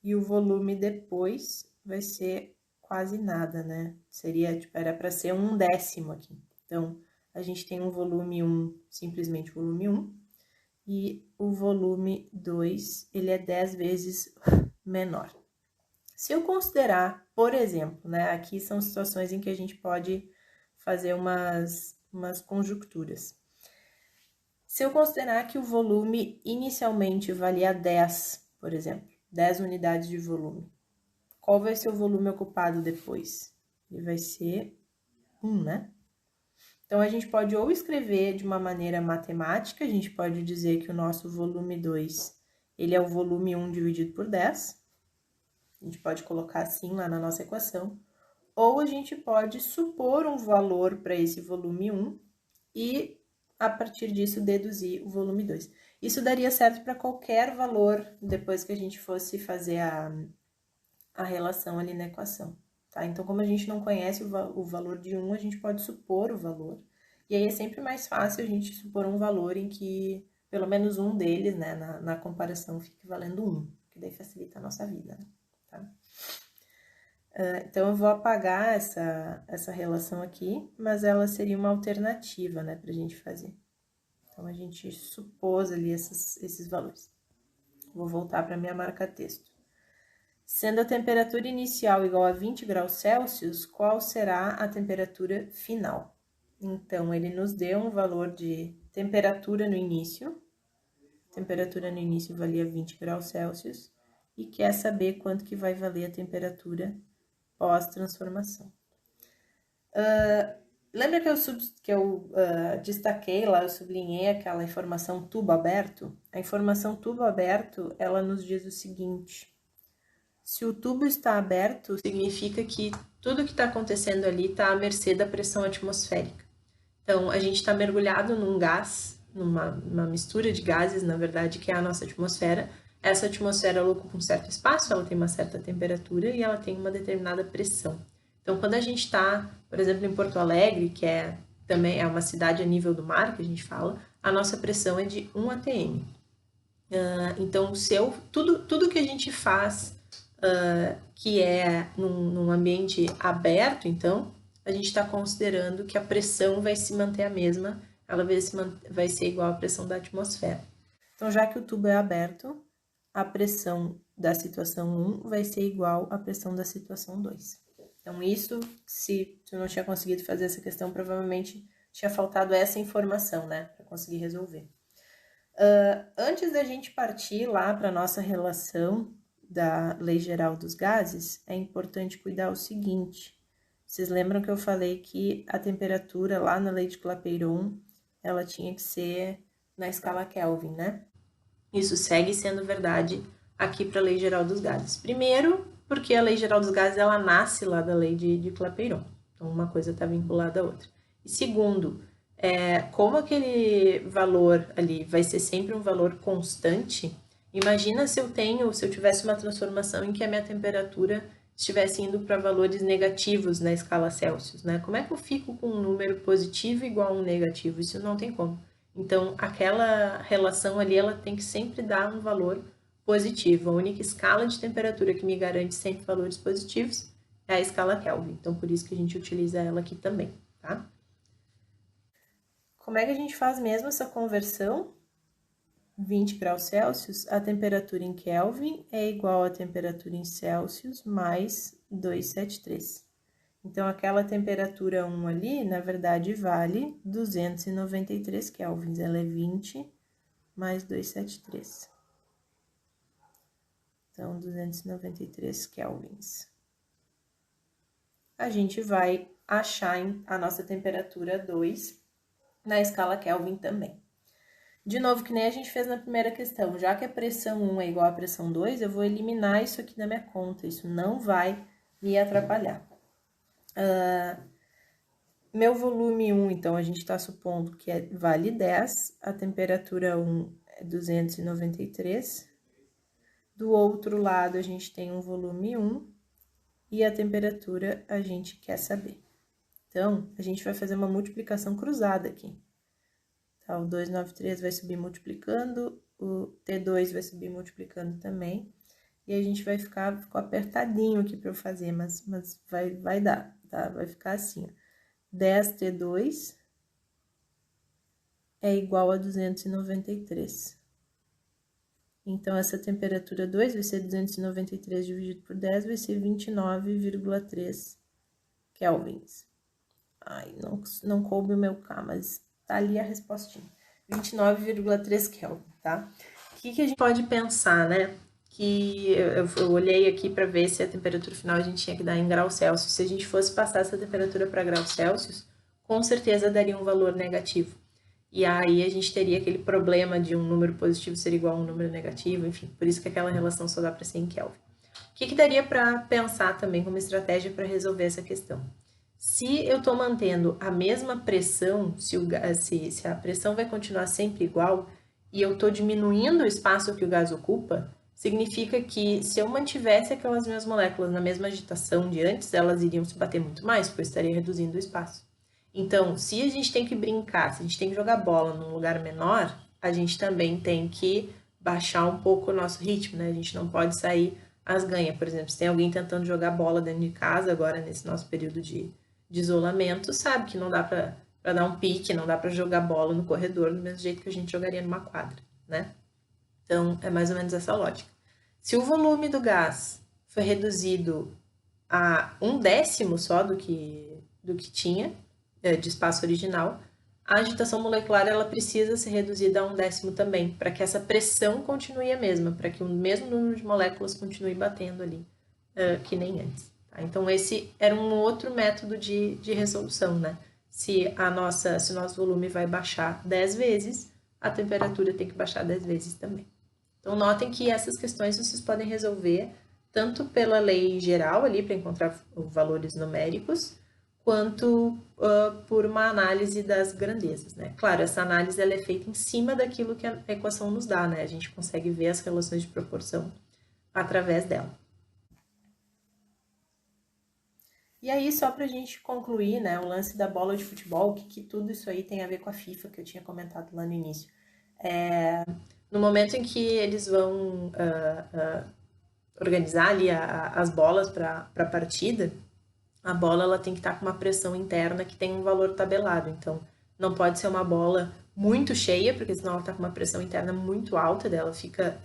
e o volume depois vai ser quase nada, né? Seria, tipo, era para ser 1/10 aqui. Então, a gente tem um volume 1, simplesmente volume 1, e o volume 2, ele é 10 vezes menor. Se eu considerar, por exemplo, né? Aqui são situações em que a gente pode fazer umas conjunturas. Se eu considerar que o volume inicialmente valia 10, por exemplo, 10 unidades de volume, qual vai ser o volume ocupado depois? Ele vai ser 1, né? Então, a gente pode ou escrever de uma maneira matemática, a gente pode dizer que o nosso volume 2, ele é o volume 1 dividido por 10. A gente pode colocar assim lá na nossa equação. Ou a gente pode supor um valor para esse volume 1 e, a partir disso, deduzir o volume 2. Isso daria certo para qualquer valor depois que a gente fosse fazer a relação ali na equação, tá? Então, como a gente não conhece o valor de 1, a gente pode supor o valor. E aí é sempre mais fácil a gente supor um valor em que pelo menos um deles, né, na comparação, fique valendo 1, que daí facilita a nossa vida, né? Tá? Então, eu vou apagar essa relação aqui, mas ela seria uma alternativa, né, pra gente fazer. Então, a gente supôs ali esses valores. Vou voltar para minha marca-texto. Sendo a temperatura inicial igual a 20 graus Celsius, qual será a temperatura final? Então, ele nos deu um valor de temperatura no início, temperatura no início valia 20 graus Celsius, e quer saber quanto que vai valer a temperatura pós-transformação. Lembra que eu destaquei lá, eu sublinhei aquela informação tubo aberto? A informação tubo aberto, ela nos diz o seguinte: se o tubo está aberto, significa que tudo que está acontecendo ali está à mercê da pressão atmosférica. Então, a gente está mergulhado num gás, numa mistura de gases, na verdade, que é a nossa atmosfera. Essa atmosfera ela ocupa um certo espaço, ela tem uma certa temperatura e ela tem uma determinada pressão. Então, quando a gente está, por exemplo, em Porto Alegre, que também é uma cidade a nível do mar, que a gente fala, a nossa pressão é de 1 atm. Então, tudo que a gente faz que é num ambiente aberto, então, a gente está considerando que a pressão vai se manter a mesma, ela vai ser igual à pressão da atmosfera. Então, já que o tubo é aberto, a pressão da situação 1 vai ser igual à pressão da situação 2. Então, isso, se tu não tinha conseguido fazer essa questão, provavelmente tinha faltado essa informação, né, para conseguir resolver. Antes da gente partir lá para a nossa relação da Lei Geral dos Gases, é importante cuidar o seguinte. Vocês lembram que eu falei que a temperatura lá na Lei de Clapeyron, ela tinha que ser na escala Kelvin, né? Isso segue sendo verdade aqui para a Lei Geral dos Gases. Primeiro, porque a Lei Geral dos Gases, ela nasce lá da Lei de Clapeyron. Então, uma coisa está vinculada à outra. E segundo, como aquele valor ali vai ser sempre um valor constante, imagina se eu tivesse uma transformação em que a minha temperatura estivesse indo para valores negativos na escala Celsius, né? Como é que eu fico com um número positivo igual a um negativo? Isso não tem como. Então, aquela relação ali, ela tem que sempre dar um valor positivo. A única escala de temperatura que me garante sempre valores positivos é a escala Kelvin. Então, por isso que a gente utiliza ela aqui também, tá? Como é que a gente faz mesmo essa conversão? 20 graus Celsius, a temperatura em Kelvin é igual à temperatura em Celsius mais 273. Então, aquela temperatura 1 ali, na verdade, vale 293 kelvins. Ela é 20 mais 273. Então, 293 kelvins. A gente vai achar a nossa temperatura 2 na escala Kelvin também. De novo, que nem a gente fez na primeira questão, já que a pressão 1 é igual à pressão 2, eu vou eliminar isso aqui da minha conta, isso não vai me atrapalhar. Meu volume 1, então, a gente está supondo que vale 10, a temperatura 1 é 293. Do outro lado, a gente tem um volume 1 e a temperatura a gente quer saber. Então, a gente vai fazer uma multiplicação cruzada aqui. Tá, o 293 vai subir multiplicando, o T2 vai subir multiplicando também. E a gente vai ficou apertadinho aqui para eu fazer, mas vai dar, tá? Vai ficar assim, ó. 10T2 é igual a 293. Então, essa temperatura 2 vai ser 293 dividido por 10, vai ser 29,3 kelvins. Ai, não coube o meu K, mas tá ali a respostinha. 29,3 Kelvin, tá? O que a gente pode pensar, né? Que eu olhei aqui para ver se a temperatura final a gente tinha que dar em graus Celsius. Se a gente fosse passar essa temperatura para graus Celsius, com certeza daria um valor negativo. E aí a gente teria aquele problema de um número positivo ser igual a um número negativo, enfim, por isso que aquela relação só dá para ser em Kelvin. O que daria para pensar também como estratégia para resolver essa questão? Se eu estou mantendo a mesma pressão, se a pressão vai continuar sempre igual e eu estou diminuindo o espaço que o gás ocupa, significa que se eu mantivesse aquelas minhas moléculas na mesma agitação de antes, elas iriam se bater muito mais, porque eu estaria reduzindo o espaço. Então, se a gente tem que brincar, se a gente tem que jogar bola num lugar menor, a gente também tem que baixar um pouco o nosso ritmo, né? A gente não pode sair às ganhas. Por exemplo, se tem alguém tentando jogar bola dentro de casa agora, nesse nosso período de isolamento, sabe que não dá para dar um pique, não dá para jogar bola no corredor do mesmo jeito que a gente jogaria numa quadra, né? Então, é mais ou menos essa lógica. Se o volume do gás foi reduzido a 1/10 só do que tinha de espaço original, a agitação molecular ela precisa ser reduzida a 1/10 também, para que essa pressão continue a mesma, para que o mesmo número de moléculas continue batendo ali, que nem antes. Tá? Então, esse era um outro método de resolução, né? Se o nosso volume vai baixar 10 vezes, a temperatura tem que baixar 10 vezes também. Então, notem que essas questões vocês podem resolver tanto pela lei geral ali, para encontrar valores numéricos, quanto por uma análise das grandezas, né? Claro, essa análise ela é feita em cima daquilo que a equação nos dá, né? A gente consegue ver as relações de proporção através dela. E aí, só para a gente concluir, né, o lance da bola de futebol, que tudo isso aí tem a ver com a FIFA, que eu tinha comentado lá no início. No momento em que eles vão organizar ali as bolas para a partida, a bola ela tem que estar com uma pressão interna que tem um valor tabelado. Então, não pode ser uma bola muito cheia, porque senão ela está com uma pressão interna muito alta, dela fica,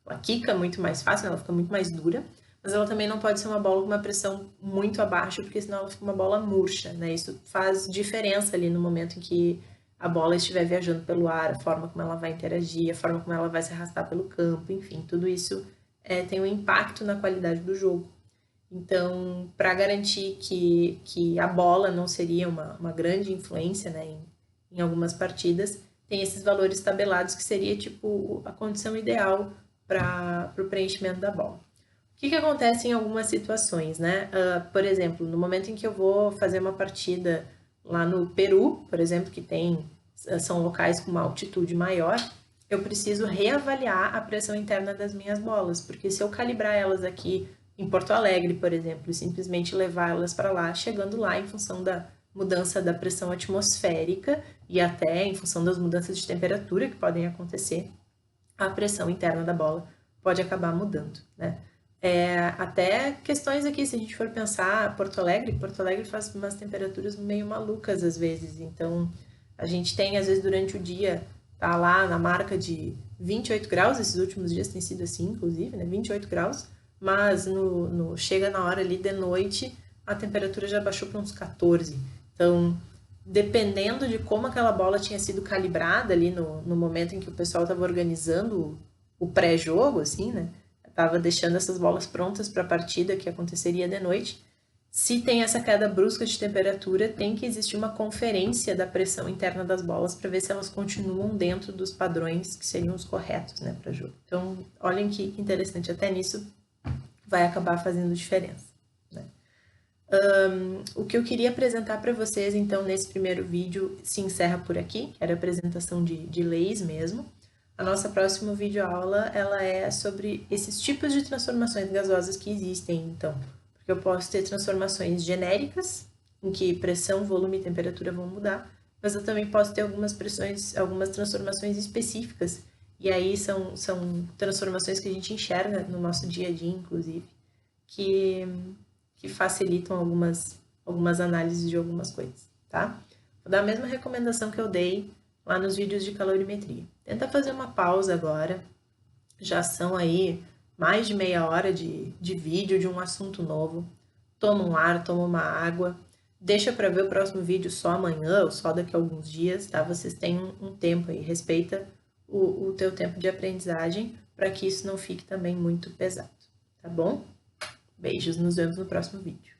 ela quica muito mais fácil, ela fica muito mais dura. Mas ela também não pode ser uma bola com uma pressão muito abaixo, porque senão ela fica uma bola murcha, né? Isso faz diferença ali no momento em que a bola estiver viajando pelo ar, a forma como ela vai interagir, a forma como ela vai se arrastar pelo campo, enfim, tudo isso tem um impacto na qualidade do jogo. Então, para garantir que a bola não seria uma grande influência, né, em algumas partidas, tem esses valores tabelados que seria tipo a condição ideal para o preenchimento da bola. O que acontece em algumas situações, né? Por exemplo, no momento em que eu vou fazer uma partida lá no Peru, por exemplo, que são locais com uma altitude maior, eu preciso reavaliar a pressão interna das minhas bolas, porque se eu calibrar elas aqui em Porto Alegre, por exemplo, e simplesmente levar elas para lá, chegando lá em função da mudança da pressão atmosférica e até em função das mudanças de temperatura que podem acontecer, a pressão interna da bola pode acabar mudando, né? Até questões aqui, se a gente for pensar, Porto Alegre faz umas temperaturas meio malucas às vezes, então a gente tem, às vezes, durante o dia, tá lá na marca de 28 graus, esses últimos dias tem sido assim, inclusive, né, 28 graus, mas chega na hora ali de noite, a temperatura já baixou para uns 14, então dependendo de como aquela bola tinha sido calibrada ali no momento em que o pessoal estava organizando o pré-jogo, assim, né? Tava deixando essas bolas prontas para a partida que aconteceria de noite. Se tem essa queda brusca de temperatura, tem que existir uma conferência da pressão interna das bolas para ver se elas continuam dentro dos padrões que seriam os corretos, né, para jogo. Então, olhem que interessante, até nisso vai acabar fazendo diferença, né? O que eu queria apresentar para vocês, então, nesse primeiro vídeo se encerra por aqui, que era a apresentação de leis mesmo. A nossa próxima videoaula, ela é sobre esses tipos de transformações gasosas que existem, então. Porque eu posso ter transformações genéricas, em que pressão, volume e temperatura vão mudar, mas eu também posso ter algumas transformações específicas, e aí são transformações que a gente enxerga no nosso dia a dia, inclusive, que facilitam algumas análises de algumas coisas, tá? Vou dar a mesma recomendação que eu dei lá nos vídeos de calorimetria. Tenta fazer uma pausa agora, já são aí mais de meia hora de vídeo de um assunto novo. Toma um ar, toma uma água, deixa para ver o próximo vídeo só amanhã ou só daqui a alguns dias, tá? Vocês têm um tempo aí, respeita o teu tempo de aprendizagem para que isso não fique também muito pesado, tá bom? Beijos, nos vemos no próximo vídeo.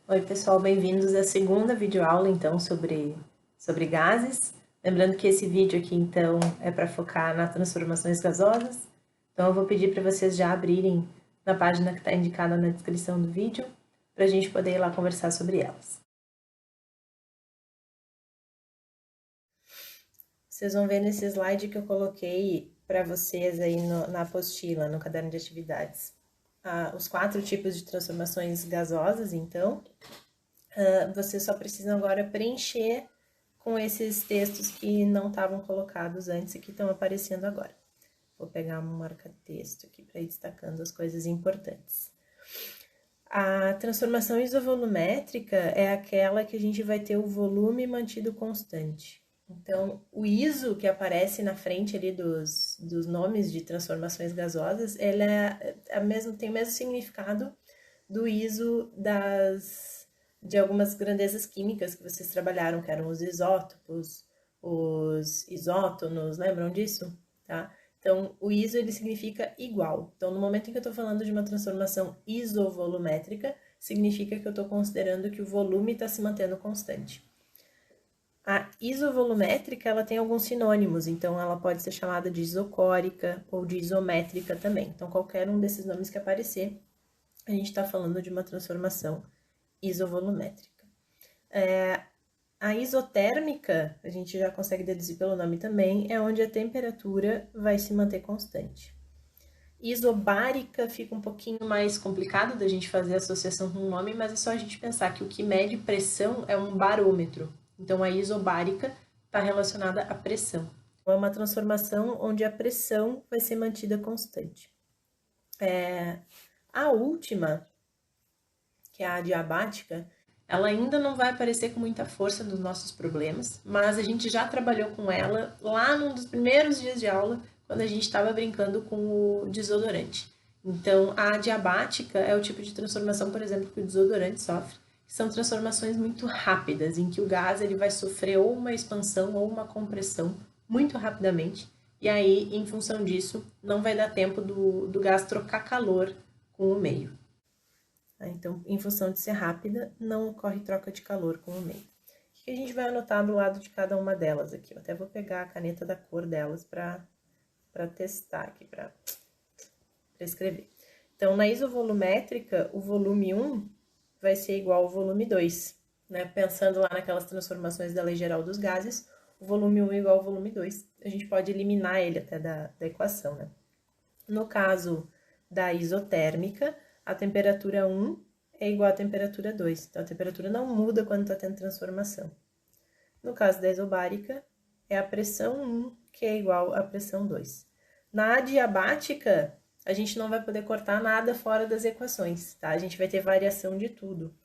Oi pessoal, bem-vindos à segunda videoaula então sobre gases. Lembrando que esse vídeo aqui então é para focar nas transformações gasosas. Então eu vou pedir para vocês já abrirem na página que está indicada na descrição do vídeo, para a gente poder ir lá conversar sobre elas. Vocês vão ver nesse slide que eu coloquei para vocês aí na apostila, no caderno de atividades. Os 4 tipos de transformações gasosas, então, vocês só precisam agora preencher com esses textos que não estavam colocados antes e que estão aparecendo agora. Vou pegar um marca-texto aqui para ir destacando as coisas importantes. A transformação isovolumétrica é aquela que a gente vai ter o volume mantido constante. Então, o ISO que aparece na frente ali dos nomes de transformações gasosas, ele tem o mesmo significado do ISO das de algumas grandezas químicas que vocês trabalharam, que eram os isótopos, os isótonos, lembram disso? Tá? Então, o iso ele significa igual. Então, no momento em que eu estou falando de uma transformação isovolumétrica, significa que eu estou considerando que o volume está se mantendo constante. A isovolumétrica, ela tem alguns sinônimos, então ela pode ser chamada de isocórica ou de isométrica também. Então, qualquer um desses nomes que aparecer, a gente está falando de uma transformação isovolumétrica. A isotérmica, a gente já consegue deduzir pelo nome também, é onde a temperatura vai se manter constante. Isobárica fica um pouquinho mais complicado da gente fazer a associação com o nome, mas é só a gente pensar que o que mede pressão é um barômetro. Então, a isobárica está relacionada à pressão. É uma transformação onde a pressão vai ser mantida constante. A última, que é a adiabática, ela ainda não vai aparecer com muita força nos nossos problemas, mas a gente já trabalhou com ela lá num dos primeiros dias de aula, quando a gente estava brincando com o desodorante. Então, a adiabática é o tipo de transformação, por exemplo, que o desodorante sofre, que são transformações muito rápidas, em que o gás ele vai sofrer ou uma expansão ou uma compressão muito rapidamente, e aí, em função disso, não vai dar tempo do gás trocar calor com o meio. Então, em função de ser rápida, não ocorre troca de calor com o meio. O que a gente vai anotar do lado de cada uma delas aqui? Eu até vou pegar a caneta da cor delas para testar aqui, para escrever. Então, na isovolumétrica, o volume 1 vai ser igual ao volume 2. Né? Pensando lá naquelas transformações da lei geral dos gases, o volume 1 é igual ao volume 2. A gente pode eliminar ele até da equação. Né? No caso da isotérmica, a temperatura 1 é igual à temperatura 2. Então, a temperatura não muda quando está tendo transformação. No caso da isobárica, é a pressão 1 que é igual à pressão 2. Na adiabática, a gente não vai poder cortar nada fora das equações, tá? A gente vai ter variação de tudo.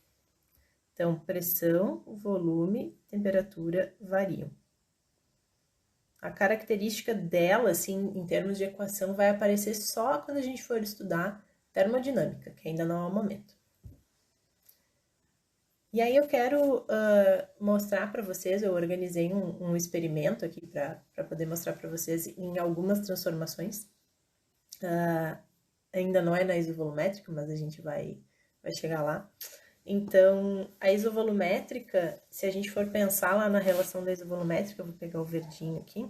Então, pressão, volume, temperatura variam. A característica dela, assim, em termos de equação, vai aparecer só quando a gente for estudar termodinâmica, que ainda não é o momento. E aí eu quero mostrar para vocês, eu organizei um experimento aqui para poder mostrar para vocês em algumas transformações. Ainda não é na isovolumétrica, mas a gente vai chegar lá. Então, a isovolumétrica, se a gente for pensar lá na relação da isovolumétrica, eu vou pegar o verdinho aqui.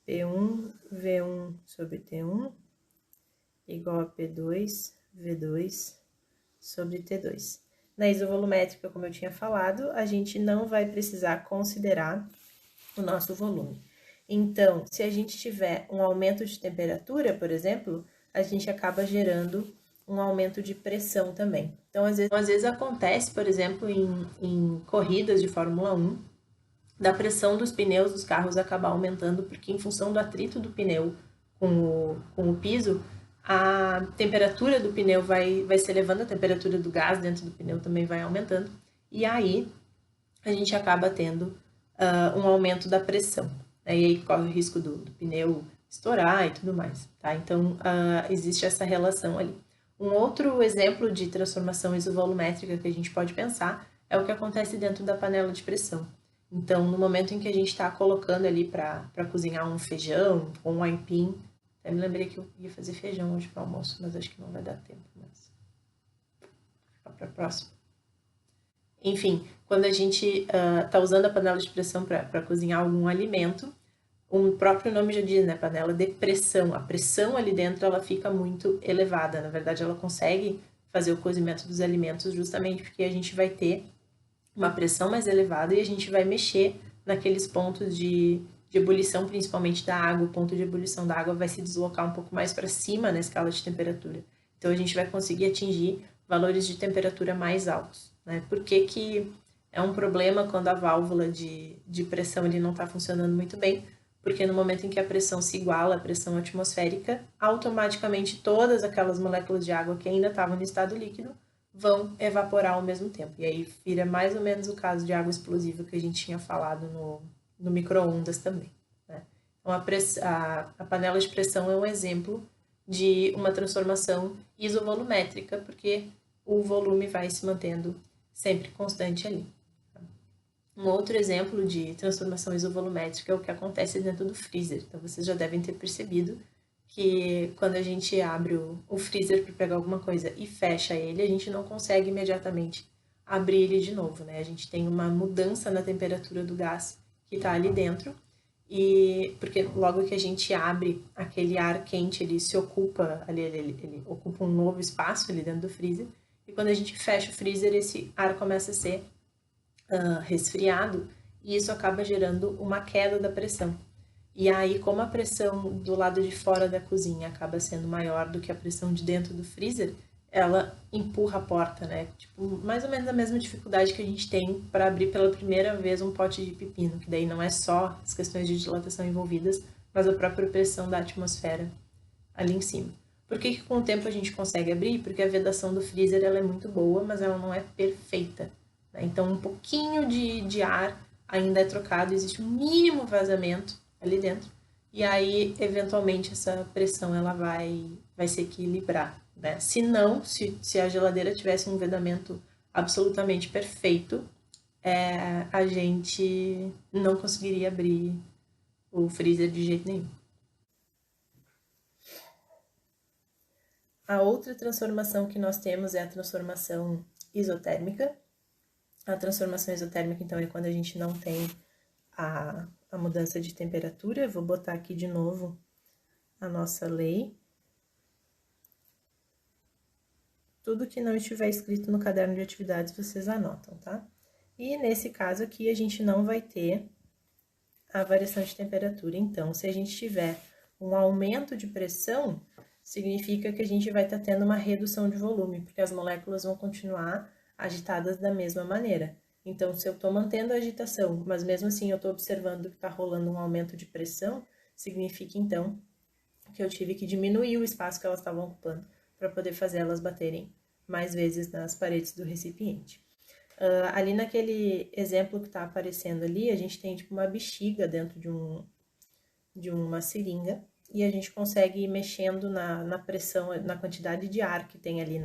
P1, V1 sobre T1 igual a P2, V2 sobre T2. Na isovolumétrica, como eu tinha falado, a gente não vai precisar considerar o nosso volume. Então, se a gente tiver um aumento de temperatura, por exemplo, a gente acaba gerando um aumento de pressão também. Então, às vezes acontece, por exemplo, em corridas de Fórmula 1, da pressão dos pneus dos carros acabar aumentando, porque em função do atrito do pneu com o piso, a temperatura do pneu vai se elevando, a temperatura do gás dentro do pneu também vai aumentando, e aí a gente acaba tendo um aumento da pressão. Né? E aí corre o risco do pneu estourar e tudo mais. Tá? Então, existe essa relação ali. Um outro exemplo de transformação isovolumétrica que a gente pode pensar é o que acontece dentro da panela de pressão. Então, no momento em que a gente está colocando ali para cozinhar um feijão ou um aipim, até me lembrei que eu ia fazer feijão hoje para almoço, mas acho que não vai dar tempo, mas fica para a próxima. Enfim, quando a gente está usando a panela de pressão para cozinhar algum alimento, o próprio nome já diz, né, panela de pressão. A pressão ali dentro, ela fica muito elevada. Na verdade, ela consegue fazer o cozimento dos alimentos justamente porque a gente vai ter uma pressão mais elevada e a gente vai mexer naqueles pontos de ebulição, principalmente da água. O ponto de ebulição da água vai se deslocar um pouco mais para cima na escala de temperatura. Então, a gente vai conseguir atingir valores de temperatura mais altos. Né? Por que é um problema quando a válvula de pressão ele não está funcionando muito bem? Porque no momento em que a pressão se iguala à pressão atmosférica, automaticamente todas aquelas moléculas de água que ainda estavam no estado líquido vão evaporar ao mesmo tempo. E aí vira mais ou menos o caso de água explosiva que a gente tinha falado no micro-ondas também. Né? Então, a panela de pressão é um exemplo de uma transformação isovolumétrica, porque o volume vai se mantendo sempre constante ali. Um outro exemplo de transformação isovolumétrica é o que acontece dentro do freezer. Então, vocês já devem ter percebido que quando a gente abre o freezer para pegar alguma coisa e fecha ele, a gente não consegue imediatamente abrir ele de novo, né? A gente tem uma mudança na temperatura do gás que está ali dentro, e porque logo que a gente abre, aquele ar quente, ele se ocupa ali, ele ocupa um novo espaço ali dentro do freezer, e quando a gente fecha o freezer, esse ar começa a ser resfriado, e isso acaba gerando uma queda da pressão. E aí, como a pressão do lado de fora da cozinha acaba sendo maior do que a pressão de dentro do freezer, ela empurra a porta, né? Tipo, mais ou menos a mesma dificuldade que a gente tem para abrir pela primeira vez um pote de pepino, que daí não é só as questões de dilatação envolvidas, mas a própria pressão da atmosfera ali em cima. Por que com o tempo a gente consegue abrir? Porque a vedação do freezer ela é muito boa, mas ela não é perfeita, né? Então, um pouquinho de ar ainda é trocado, existe um mínimo vazamento ali dentro, e aí, eventualmente, essa pressão ela vai se equilibrar, né? Se não, se a geladeira tivesse um vedamento absolutamente perfeito, a gente não conseguiria abrir o freezer de jeito nenhum. A outra transformação que nós temos é a transformação isotérmica. A transformação isotérmica, então, é quando a gente não tem a mudança de temperatura. Eu vou botar aqui de novo a nossa lei. Tudo que não estiver escrito no caderno de atividades, vocês anotam, tá? E nesse caso aqui, a gente não vai ter a variação de temperatura. Então, se a gente tiver um aumento de pressão, significa que a gente vai estar tendo uma redução de volume, porque as moléculas vão continuar agitadas da mesma maneira. Então, se eu estou mantendo a agitação, mas mesmo assim eu estou observando que está rolando um aumento de pressão, significa então que eu tive que diminuir o espaço que elas estavam ocupando para poder fazer elas baterem mais vezes nas paredes do recipiente. Ali naquele exemplo que está aparecendo ali, a gente tem tipo uma bexiga dentro de uma seringa, e a gente consegue ir mexendo na pressão, na quantidade de ar que tem ali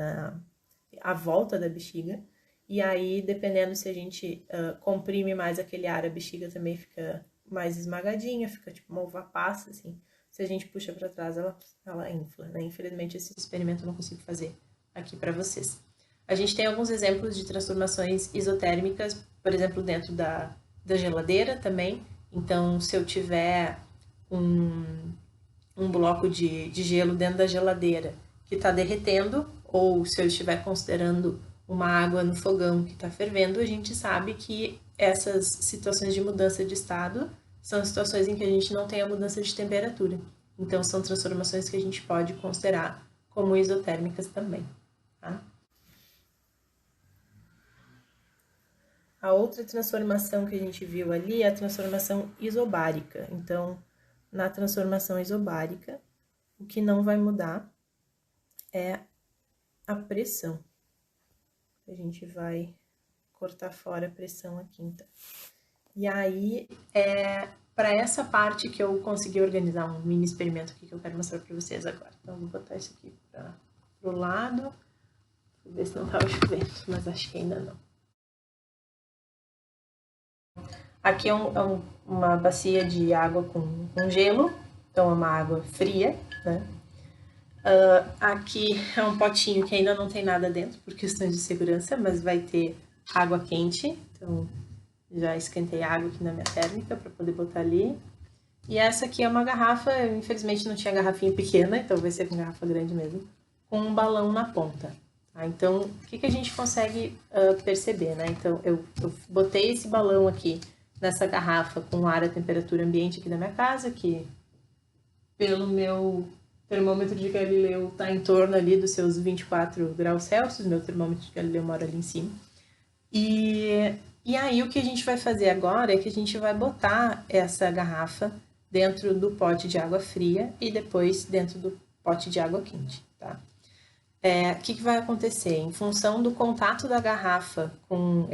à volta da bexiga, e aí, dependendo se a gente comprime mais aquele ar, a bexiga também fica mais esmagadinha, fica tipo uma uva passa, assim. Se a gente puxa para trás, ela infla, né? Infelizmente, esse experimento eu não consigo fazer aqui para vocês. A gente tem alguns exemplos de transformações isotérmicas, por exemplo, dentro da geladeira também. Então, se eu tiver um bloco de gelo dentro da geladeira que está derretendo, ou se eu estiver considerando uma água no fogão que está fervendo, a gente sabe que essas situações de mudança de estado são situações em que a gente não tem a mudança de temperatura. Então, são transformações que a gente pode considerar como isotérmicas também, tá? A outra transformação que a gente viu ali é a transformação isobárica. Então, na transformação isobárica, o que não vai mudar é a pressão. A gente vai cortar fora a pressão aqui, então. E aí, para essa parte que eu consegui organizar um mini experimento aqui que eu quero mostrar para vocês agora. Então, vou botar isso aqui para o lado. Vou ver se não estava chovendo, mas acho que ainda não. Aqui é uma bacia de água com gelo, então é uma água fria, né? Aqui é um potinho que ainda não tem nada dentro por questões de segurança, mas vai ter água quente, então já esquentei a água aqui na minha térmica para poder botar ali. E essa aqui é uma garrafa, eu, infelizmente não tinha garrafinha pequena, então vai ser com garrafa grande mesmo, com um balão na ponta. Tá? Então, o que a gente consegue perceber, né? Então, eu botei esse balão aqui nessa garrafa com ar a temperatura ambiente aqui da minha casa, que pelo meu termômetro de Galileu está em torno ali dos seus 24 graus Celsius, meu termômetro de Galileu mora ali em cima. E aí o que a gente vai fazer agora é que a gente vai botar essa garrafa dentro do pote de água fria e depois dentro do pote de água quente, tá? O que vai acontecer? Em função do contato da garrafa com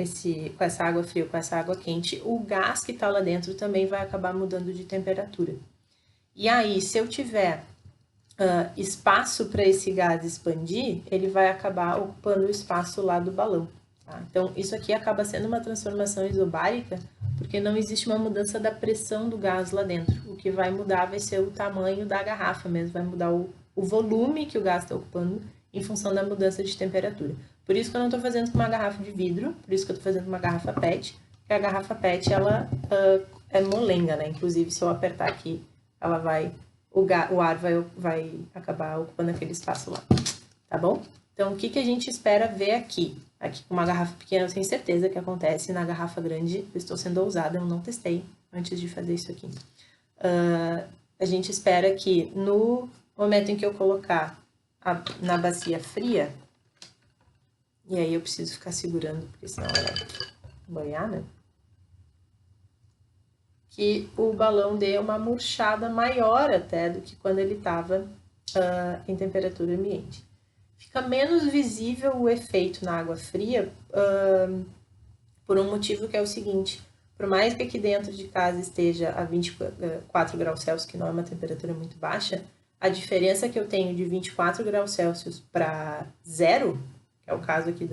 essa água fria, com essa água quente, o gás que está lá dentro também vai acabar mudando de temperatura. E aí, se eu tiver espaço para esse gás expandir, ele vai acabar ocupando o espaço lá do balão. Tá? Então, isso aqui acaba sendo uma transformação isobárica, porque não existe uma mudança da pressão do gás lá dentro. O que vai mudar vai ser o tamanho da garrafa mesmo, vai mudar o volume que o gás está ocupando em função da mudança de temperatura. Por isso que eu não estou fazendo com uma garrafa de vidro, por isso que eu estou fazendo com uma garrafa PET, porque a garrafa PET, ela é molenga, né? Inclusive, se eu apertar aqui, ela vai, o ar vai acabar ocupando aquele espaço lá, tá bom? Então, o que a gente espera ver aqui? Aqui com uma garrafa pequena, eu tenho certeza que acontece. Na garrafa grande, eu estou sendo ousada, eu não testei antes de fazer isso aqui. A gente espera que no momento em que eu colocar na bacia fria, e aí eu preciso ficar segurando, porque senão ela vai banhar, né? Que o balão dê uma murchada maior até do que quando ele estava em temperatura ambiente. Fica menos visível o efeito na água fria por um motivo que é o seguinte: por mais que aqui dentro de casa esteja a 24 graus Celsius, que não é uma temperatura muito baixa, a diferença que eu tenho de 24 graus Celsius para zero, que é o caso aqui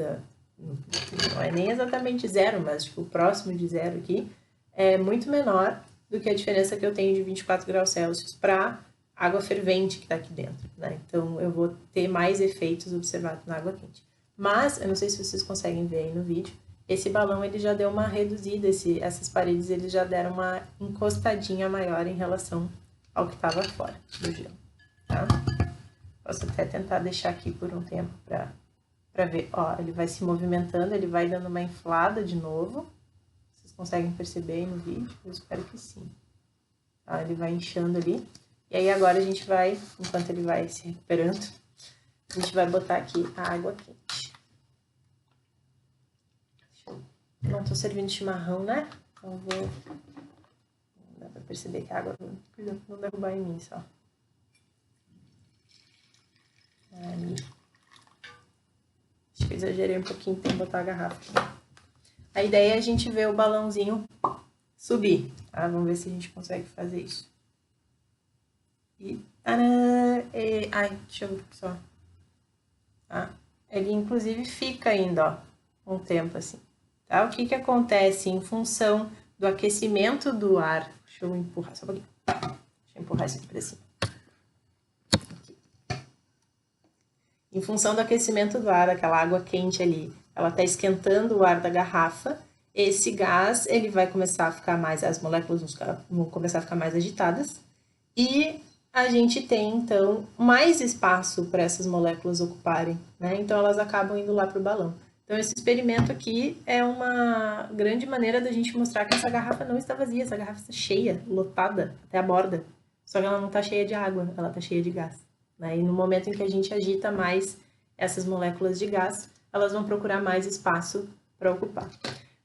não é nem exatamente zero, mas tipo, próximo de zero aqui, é muito menor do que a diferença que eu tenho de 24 graus Celsius para água fervente que está aqui dentro, né? Então, eu vou ter mais efeitos observados na água quente. Mas, eu não sei se vocês conseguem ver aí no vídeo, esse balão ele já deu uma reduzida, essas paredes eles já deram uma encostadinha maior em relação ao que estava fora do gelo, tá? Posso até tentar deixar aqui por um tempo para ver. Ó, ele vai se movimentando, ele vai dando uma inflada de novo. Vocês conseguem perceber aí no vídeo? Eu espero que sim. Tá? Ele vai inchando ali. E aí agora a gente vai, enquanto ele vai se recuperando, a gente vai botar aqui a água quente. Não tô servindo chimarrão, né? Então vou... Dá pra perceber que a água não derrubar em mim, só. Aí. Acho que eu exagerei um pouquinho, tem que botar a garrafa. A ideia é a gente ver o balãozinho subir, tá? Vamos ver se a gente consegue fazer isso. Ai, deixa eu ver só. Tá? Ele, inclusive, fica ainda, ó, um tempo assim. Tá? O que acontece em função do aquecimento do ar? Deixa eu empurrar só um pouquinho. Deixa eu empurrar isso aqui pra cima. Aqui. Em função do aquecimento do ar, aquela água quente ali, ela tá esquentando o ar da garrafa. Esse gás, ele vai começar a ficar mais, as moléculas vão começar a ficar mais agitadas. E a gente tem, então, mais espaço para essas moléculas ocuparem, né? Então, elas acabam indo lá para o balão. Então, esse experimento aqui é uma grande maneira da gente mostrar que essa garrafa não está vazia, essa garrafa está cheia, lotada, até a borda. Só que ela não está cheia de água, ela está cheia de gás. Né? E no momento em que a gente agita mais essas moléculas de gás, elas vão procurar mais espaço para ocupar.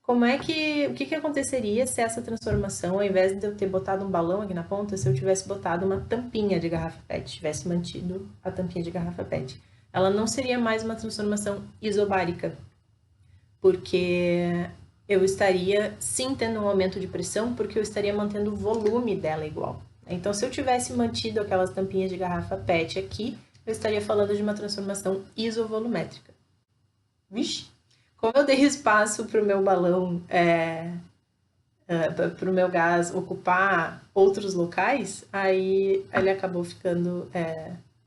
O que aconteceria se essa transformação, ao invés de eu ter botado um balão aqui na ponta, se eu tivesse botado uma tampinha de garrafa PET, tivesse mantido a tampinha de garrafa PET? Ela não seria mais uma transformação isobárica, porque eu estaria sim tendo um aumento de pressão, porque eu estaria mantendo o volume dela igual. Então, se eu tivesse mantido aquelas tampinhas de garrafa PET aqui, eu estaria falando de uma transformação isovolumétrica. Vixe! Como eu dei espaço para o meu balão, para o meu gás ocupar outros locais, aí ele acabou ficando,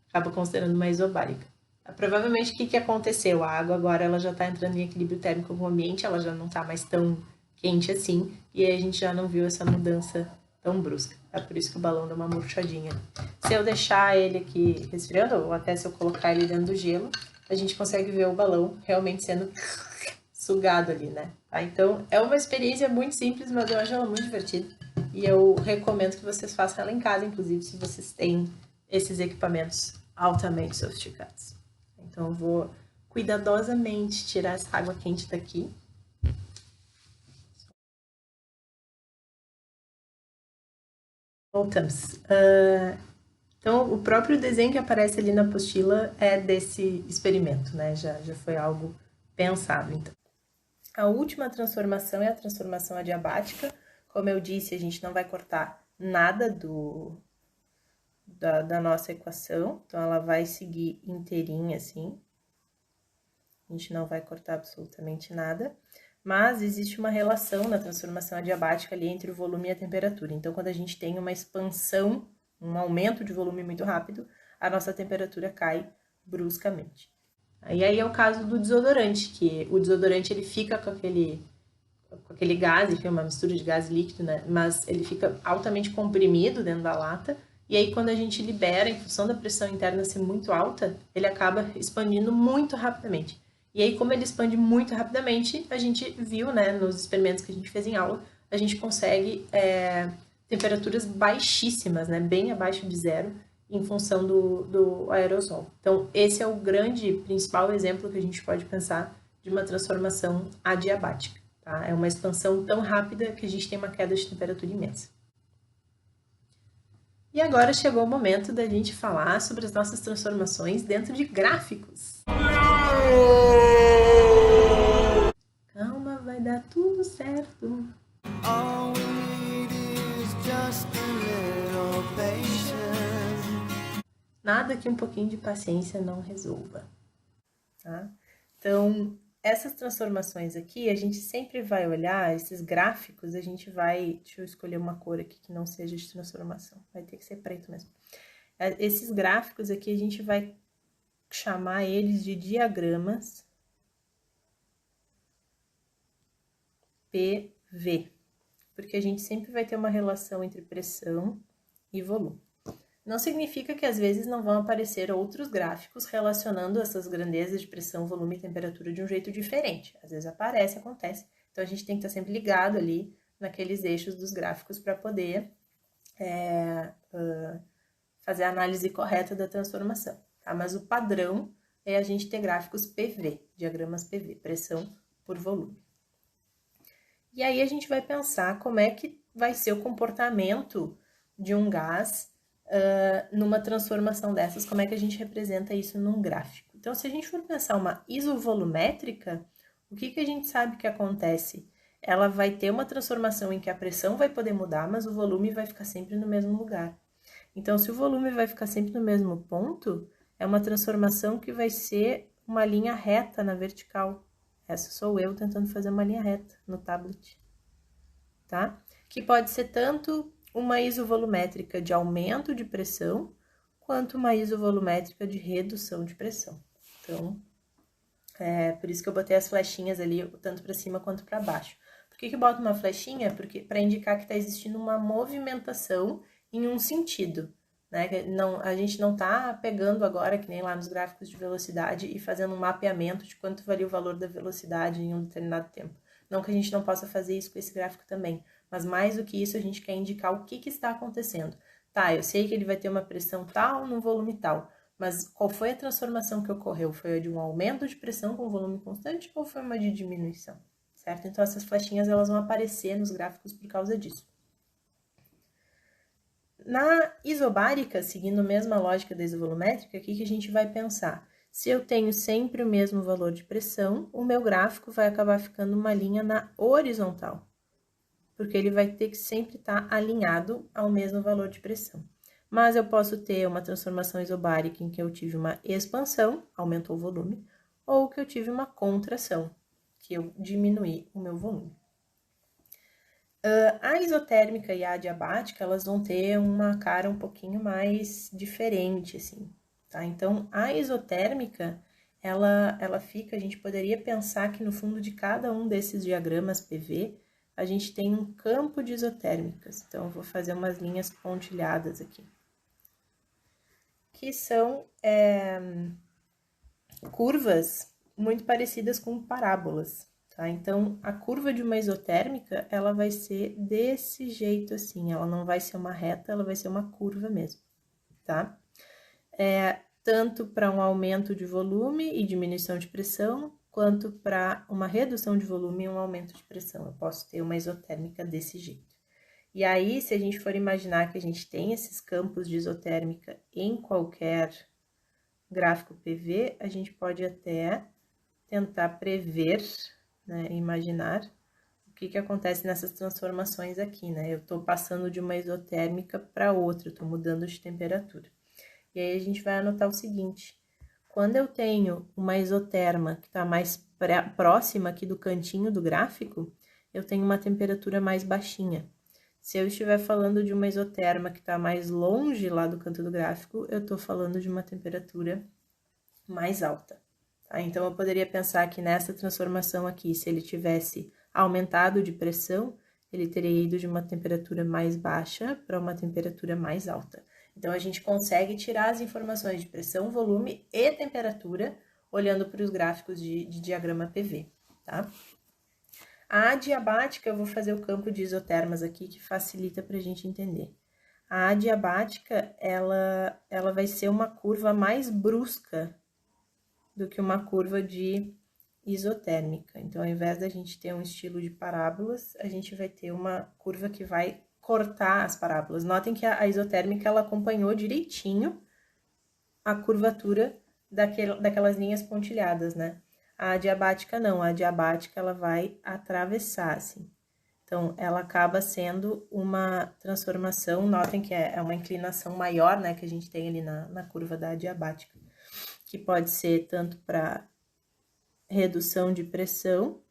acaba considerando uma isobárica. Provavelmente o que aconteceu? A água agora ela já está entrando em equilíbrio térmico com o ambiente, ela já não está mais tão quente assim, e aí a gente já não viu essa mudança tão brusca. É por isso que o balão dá uma murchadinha. Se eu deixar ele aqui resfriando, ou até se eu colocar ele dentro do gelo, a gente consegue ver o balão realmente sendo sugado ali, né? Tá? Então, é uma experiência muito simples, mas eu acho ela muito divertida. E eu recomendo que vocês façam ela em casa, inclusive, se vocês têm esses equipamentos altamente sofisticados. Então, eu vou cuidadosamente tirar essa água quente daqui. Voltamos. Então, o próprio desenho que aparece ali na apostila é desse experimento, né? Já foi algo pensado, então. A última transformação é a transformação adiabática. Como eu disse, a gente não vai cortar nada da nossa equação, então ela vai seguir inteirinha assim. a gente não vai cortar absolutamente nada, mas existe uma relação na transformação adiabática ali entre o volume e a temperatura. Então, quando a gente tem uma expansão, um aumento de volume muito rápido, a nossa temperatura cai bruscamente. E aí é o caso do desodorante, que o desodorante ele fica com aquele gás, enfim, uma mistura de gás líquido, né? Mas ele fica altamente comprimido dentro da lata. E aí, quando a gente libera, em função da pressão interna ser muito alta, ele acaba expandindo muito rapidamente. E aí, como ele expande muito rapidamente, a gente viu, né, nos experimentos que a gente fez em aula, a gente consegue temperaturas baixíssimas, né, bem abaixo de zero, em função do aerosol. Então, esse é o grande, principal exemplo que a gente pode pensar de uma transformação adiabática. Tá? É uma expansão tão rápida que a gente tem uma queda de temperatura imensa. E agora chegou o momento da gente falar sobre as nossas transformações dentro de gráficos. Calma, vai dar tudo certo. All we need is just a little patience. Nada que um pouquinho de paciência não resolva. Tá? Então, essas transformações aqui, a gente sempre vai olhar, esses gráficos, a gente vai... Deixa eu escolher uma cor aqui que não seja de transformação. Vai ter que ser preto mesmo. Esses gráficos aqui, a gente vai chamar eles de diagramas PV. Porque a gente sempre vai ter uma relação entre pressão e volume. Não significa que às vezes não vão aparecer outros gráficos relacionando essas grandezas de pressão, volume e temperatura de um jeito diferente. Às vezes acontece. Então, a gente tem que estar sempre ligado ali naqueles eixos dos gráficos para poder fazer a análise correta da transformação. Tá? Mas o padrão é a gente ter gráficos PV, diagramas PV, pressão por volume. E aí a gente vai pensar como é que vai ser o comportamento de um gás numa transformação dessas, como é que a gente representa isso num gráfico. Então, se a gente for pensar uma isovolumétrica, o que a gente sabe que acontece? Ela vai ter uma transformação em que a pressão vai poder mudar, mas o volume vai ficar sempre no mesmo lugar. Então, se o volume vai ficar sempre no mesmo ponto, é uma transformação que vai ser uma linha reta na vertical. Essa sou eu tentando fazer uma linha reta no tablet, tá? Que pode ser tanto uma isovolumétrica de aumento de pressão, quanto uma isovolumétrica de redução de pressão. Então, por isso que eu botei as flechinhas ali, tanto para cima quanto para baixo. Por que eu boto uma flechinha? Porque para indicar que está existindo uma movimentação em um sentido, né? A gente não está pegando agora, que nem lá nos gráficos de velocidade, e fazendo um mapeamento de quanto varia o valor da velocidade em um determinado tempo. Não que a gente não possa fazer isso com esse gráfico também, mas mais do que isso, a gente quer indicar o que está acontecendo. Tá, eu sei que ele vai ter uma pressão tal num volume tal, mas qual foi a transformação que ocorreu? Foi a de um aumento de pressão com volume constante ou foi uma de diminuição? Certo? Então, essas flechinhas elas vão aparecer nos gráficos por causa disso. Na isobárica, seguindo a mesma lógica da isovolumétrica, o que a gente vai pensar? Se eu tenho sempre o mesmo valor de pressão, o meu gráfico vai acabar ficando uma linha na horizontal, porque ele vai ter que sempre estar alinhado ao mesmo valor de pressão. Mas eu posso ter uma transformação isobárica em que eu tive uma expansão, aumentou o volume, ou que eu tive uma contração, que eu diminuí o meu volume. A isotérmica e a adiabática, elas vão ter uma cara um pouquinho mais diferente, assim, tá? Então, a isotérmica, ela fica, a gente poderia pensar que no fundo de cada um desses diagramas PV, a gente tem um campo de isotérmicas. Então, eu vou fazer umas linhas pontilhadas aqui. Que são curvas muito parecidas com parábolas, tá? Então, a curva de uma isotérmica, ela vai ser desse jeito assim, ela não vai ser uma reta, ela vai ser uma curva mesmo, tá? Tanto para um aumento de volume e diminuição de pressão, quanto para uma redução de volume e um aumento de pressão. Eu posso ter uma isotérmica desse jeito. E aí, se a gente for imaginar que a gente tem esses campos de isotérmica em qualquer gráfico PV, a gente pode até tentar prever, né, imaginar o que acontece nessas transformações aqui, né? Eu tô passando de uma isotérmica para outra, eu tô mudando de temperatura. E aí, a gente vai anotar o seguinte: Quando eu tenho uma isoterma que está mais próxima aqui do cantinho do gráfico, eu tenho uma temperatura mais baixinha. Se eu estiver falando de uma isoterma que está mais longe lá do canto do gráfico, eu estou falando de uma temperatura mais alta. Tá? Então, eu poderia pensar que nessa transformação aqui, se ele tivesse aumentado de pressão, ele teria ido de uma temperatura mais baixa para uma temperatura mais alta. Então, a gente consegue tirar as informações de pressão, volume e temperatura olhando para os gráficos de diagrama PV, tá? A adiabática, eu vou fazer o campo de isotermas aqui, que facilita para a gente entender. A adiabática, ela vai ser uma curva mais brusca do que uma curva de isotérmica. Então, ao invés da gente ter um estilo de parábolas, a gente vai ter uma curva que vai cortar as parábolas. Notem que a isotérmica, ela acompanhou direitinho a curvatura daquelas linhas pontilhadas, né? A adiabática não, a adiabática ela vai atravessar, assim. Então, ela acaba sendo uma transformação, notem que é uma inclinação maior, né, que a gente tem ali na curva da adiabática, que pode ser tanto para redução de pressão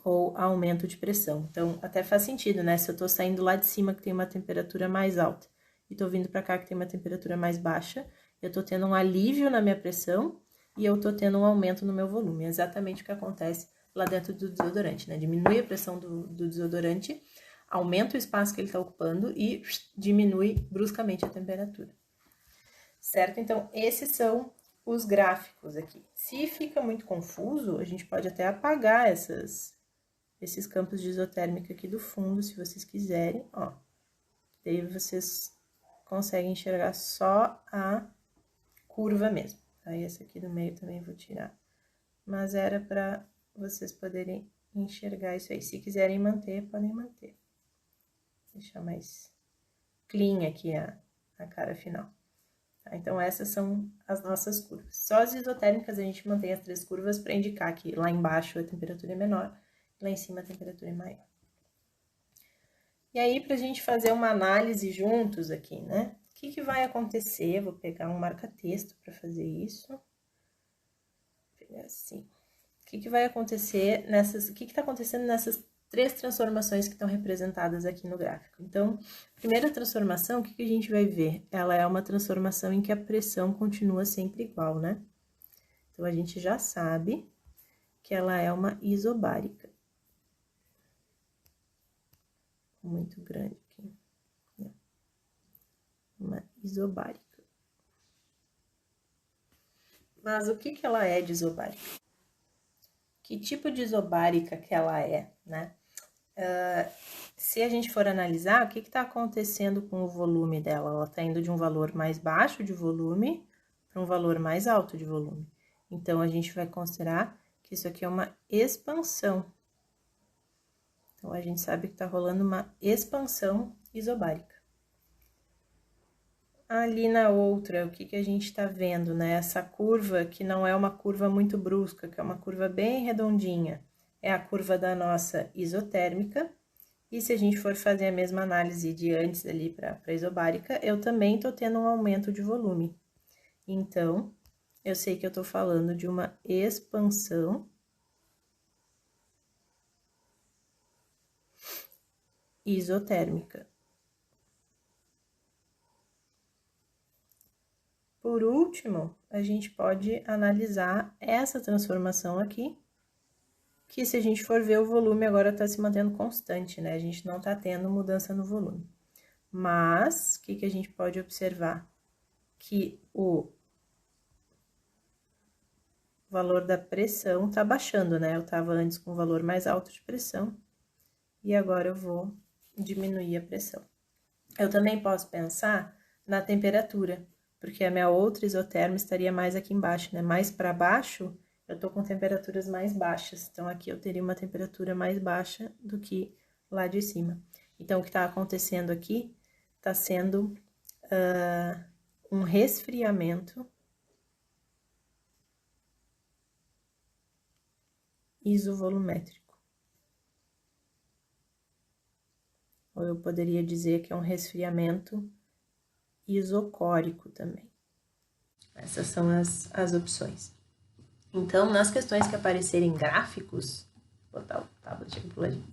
ou aumento de pressão. Então, até faz sentido, né? Se eu tô saindo lá de cima que tem uma temperatura mais alta e tô vindo para cá que tem uma temperatura mais baixa, eu tô tendo um alívio na minha pressão e eu tô tendo um aumento no meu volume. É exatamente o que acontece lá dentro do desodorante, né? Diminui a pressão do desodorante, aumenta o espaço que ele está ocupando e diminui bruscamente a temperatura. Certo? Então, esses são os gráficos aqui. Se fica muito confuso, a gente pode até apagar esses campos de isotérmica aqui do fundo, se vocês quiserem, ó. Daí vocês conseguem enxergar só a curva mesmo. Aí essa aqui do meio também vou tirar. Mas era para vocês poderem enxergar isso aí. Se quiserem manter, podem manter. Deixar mais clean aqui a cara final. Então, essas são as nossas curvas. Só as isotérmicas a gente mantém as 3 curvas para indicar que lá embaixo a temperatura é menor, lá em cima a temperatura é maior. E aí, para a gente fazer uma análise juntos aqui, né? O que vai acontecer? Vou pegar um marca-texto para fazer isso. Vou pegar assim. O que vai acontecer nessas... O que está acontecendo nessas 3 transformações que estão representadas aqui no gráfico? Então, primeira transformação, o que a gente vai ver? Ela é uma transformação em que a pressão continua sempre igual, né? Então, a gente já sabe que ela é uma isobárica. Muito grande aqui. Uma isobárica. Mas o que ela é de isobárica? Que tipo de isobárica que ela é, né? Se a gente for analisar, o que está acontecendo com o volume dela? Ela está indo de um valor mais baixo de volume para um valor mais alto de volume. Então, a gente vai considerar que isso aqui é uma expansão. Então, a gente sabe que está rolando uma expansão isobárica. Ali na outra, o que a gente está vendo, né? Essa curva que não é uma curva muito brusca, que é uma curva bem redondinha, é a curva da nossa isotérmica. E se a gente for fazer a mesma análise de antes ali para a isobárica, eu também estou tendo um aumento de volume. Então, eu sei que eu estou falando de uma expansão isotérmica. Por último, a gente pode analisar essa transformação aqui, que se a gente for ver, o volume agora está se mantendo constante, né? A gente não está tendo mudança no volume. Mas, o que a gente pode observar? Que o valor da pressão está baixando, né? Eu estava antes com um valor mais alto de pressão, e agora eu vou diminuir a pressão. Eu também posso pensar na temperatura, porque a minha outra isoterma estaria mais aqui embaixo, né? Mais para baixo, eu tô com temperaturas mais baixas. Então, aqui eu teria uma temperatura mais baixa do que lá de cima. Então, o que está acontecendo aqui está sendo um resfriamento isovolumétrico. Ou eu poderia dizer que é um resfriamento isocórico também. Essas são as opções. Então, nas questões que aparecerem gráficos, vou botar o tablet aqui pro ladinho.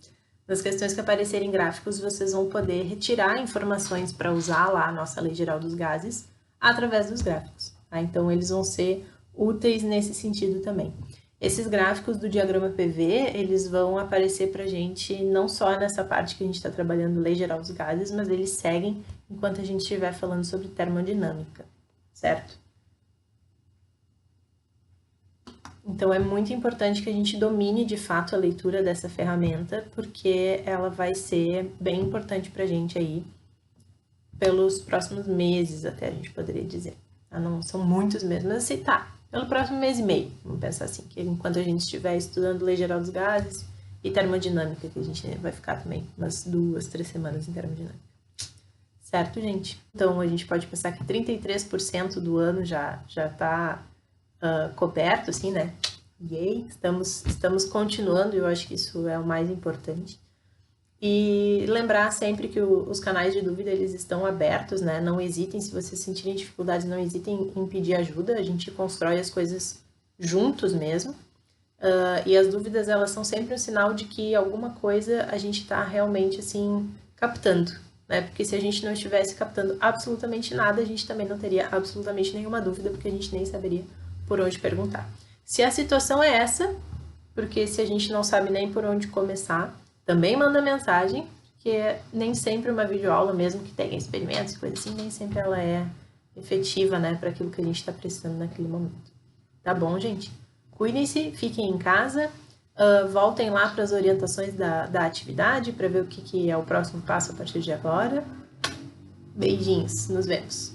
Nas questões que aparecerem gráficos, vocês vão poder retirar informações para usar lá a nossa Lei Geral dos Gases através dos gráficos. Tá? Então, eles vão ser úteis nesse sentido também. Esses gráficos do diagrama PV, eles vão aparecer para a gente não só nessa parte que a gente está trabalhando Lei Geral dos Gases, mas eles seguem enquanto a gente estiver falando sobre termodinâmica, certo? Então, é muito importante que a gente domine, de fato, a leitura dessa ferramenta, porque ela vai ser bem importante para a gente aí pelos próximos meses, até a gente poderia dizer. Não são muitos meses, mas assim, pelo próximo mês e meio, vamos pensar assim, que enquanto a gente estiver estudando Lei Geral dos Gases e termodinâmica, que a gente vai ficar também umas 2, 3 semanas em termodinâmica. Certo, gente? Então, a gente pode pensar que 33% do ano já está coberto, assim, né? Yay! Estamos continuando, e eu acho que isso é o mais importante. E lembrar sempre que os canais de dúvida, eles estão abertos, né? Não hesitem, se vocês sentirem dificuldades, não hesitem em pedir ajuda. A gente constrói as coisas juntos mesmo. E as dúvidas, elas são sempre um sinal de que alguma coisa a gente está realmente, assim, captando, né? Porque se a gente não estivesse captando absolutamente nada, a gente também não teria absolutamente nenhuma dúvida, porque a gente nem saberia por onde perguntar. Se a situação é essa, porque se a gente não sabe nem por onde começar, também manda mensagem, que nem sempre uma videoaula, mesmo que tenha experimentos e coisa assim, nem sempre ela é efetiva, né, para aquilo que a gente está precisando naquele momento. Tá bom, gente? Cuidem-se, fiquem em casa, voltem lá para as orientações da atividade, para ver o que é o próximo passo a partir de agora. Beijinhos, nos vemos!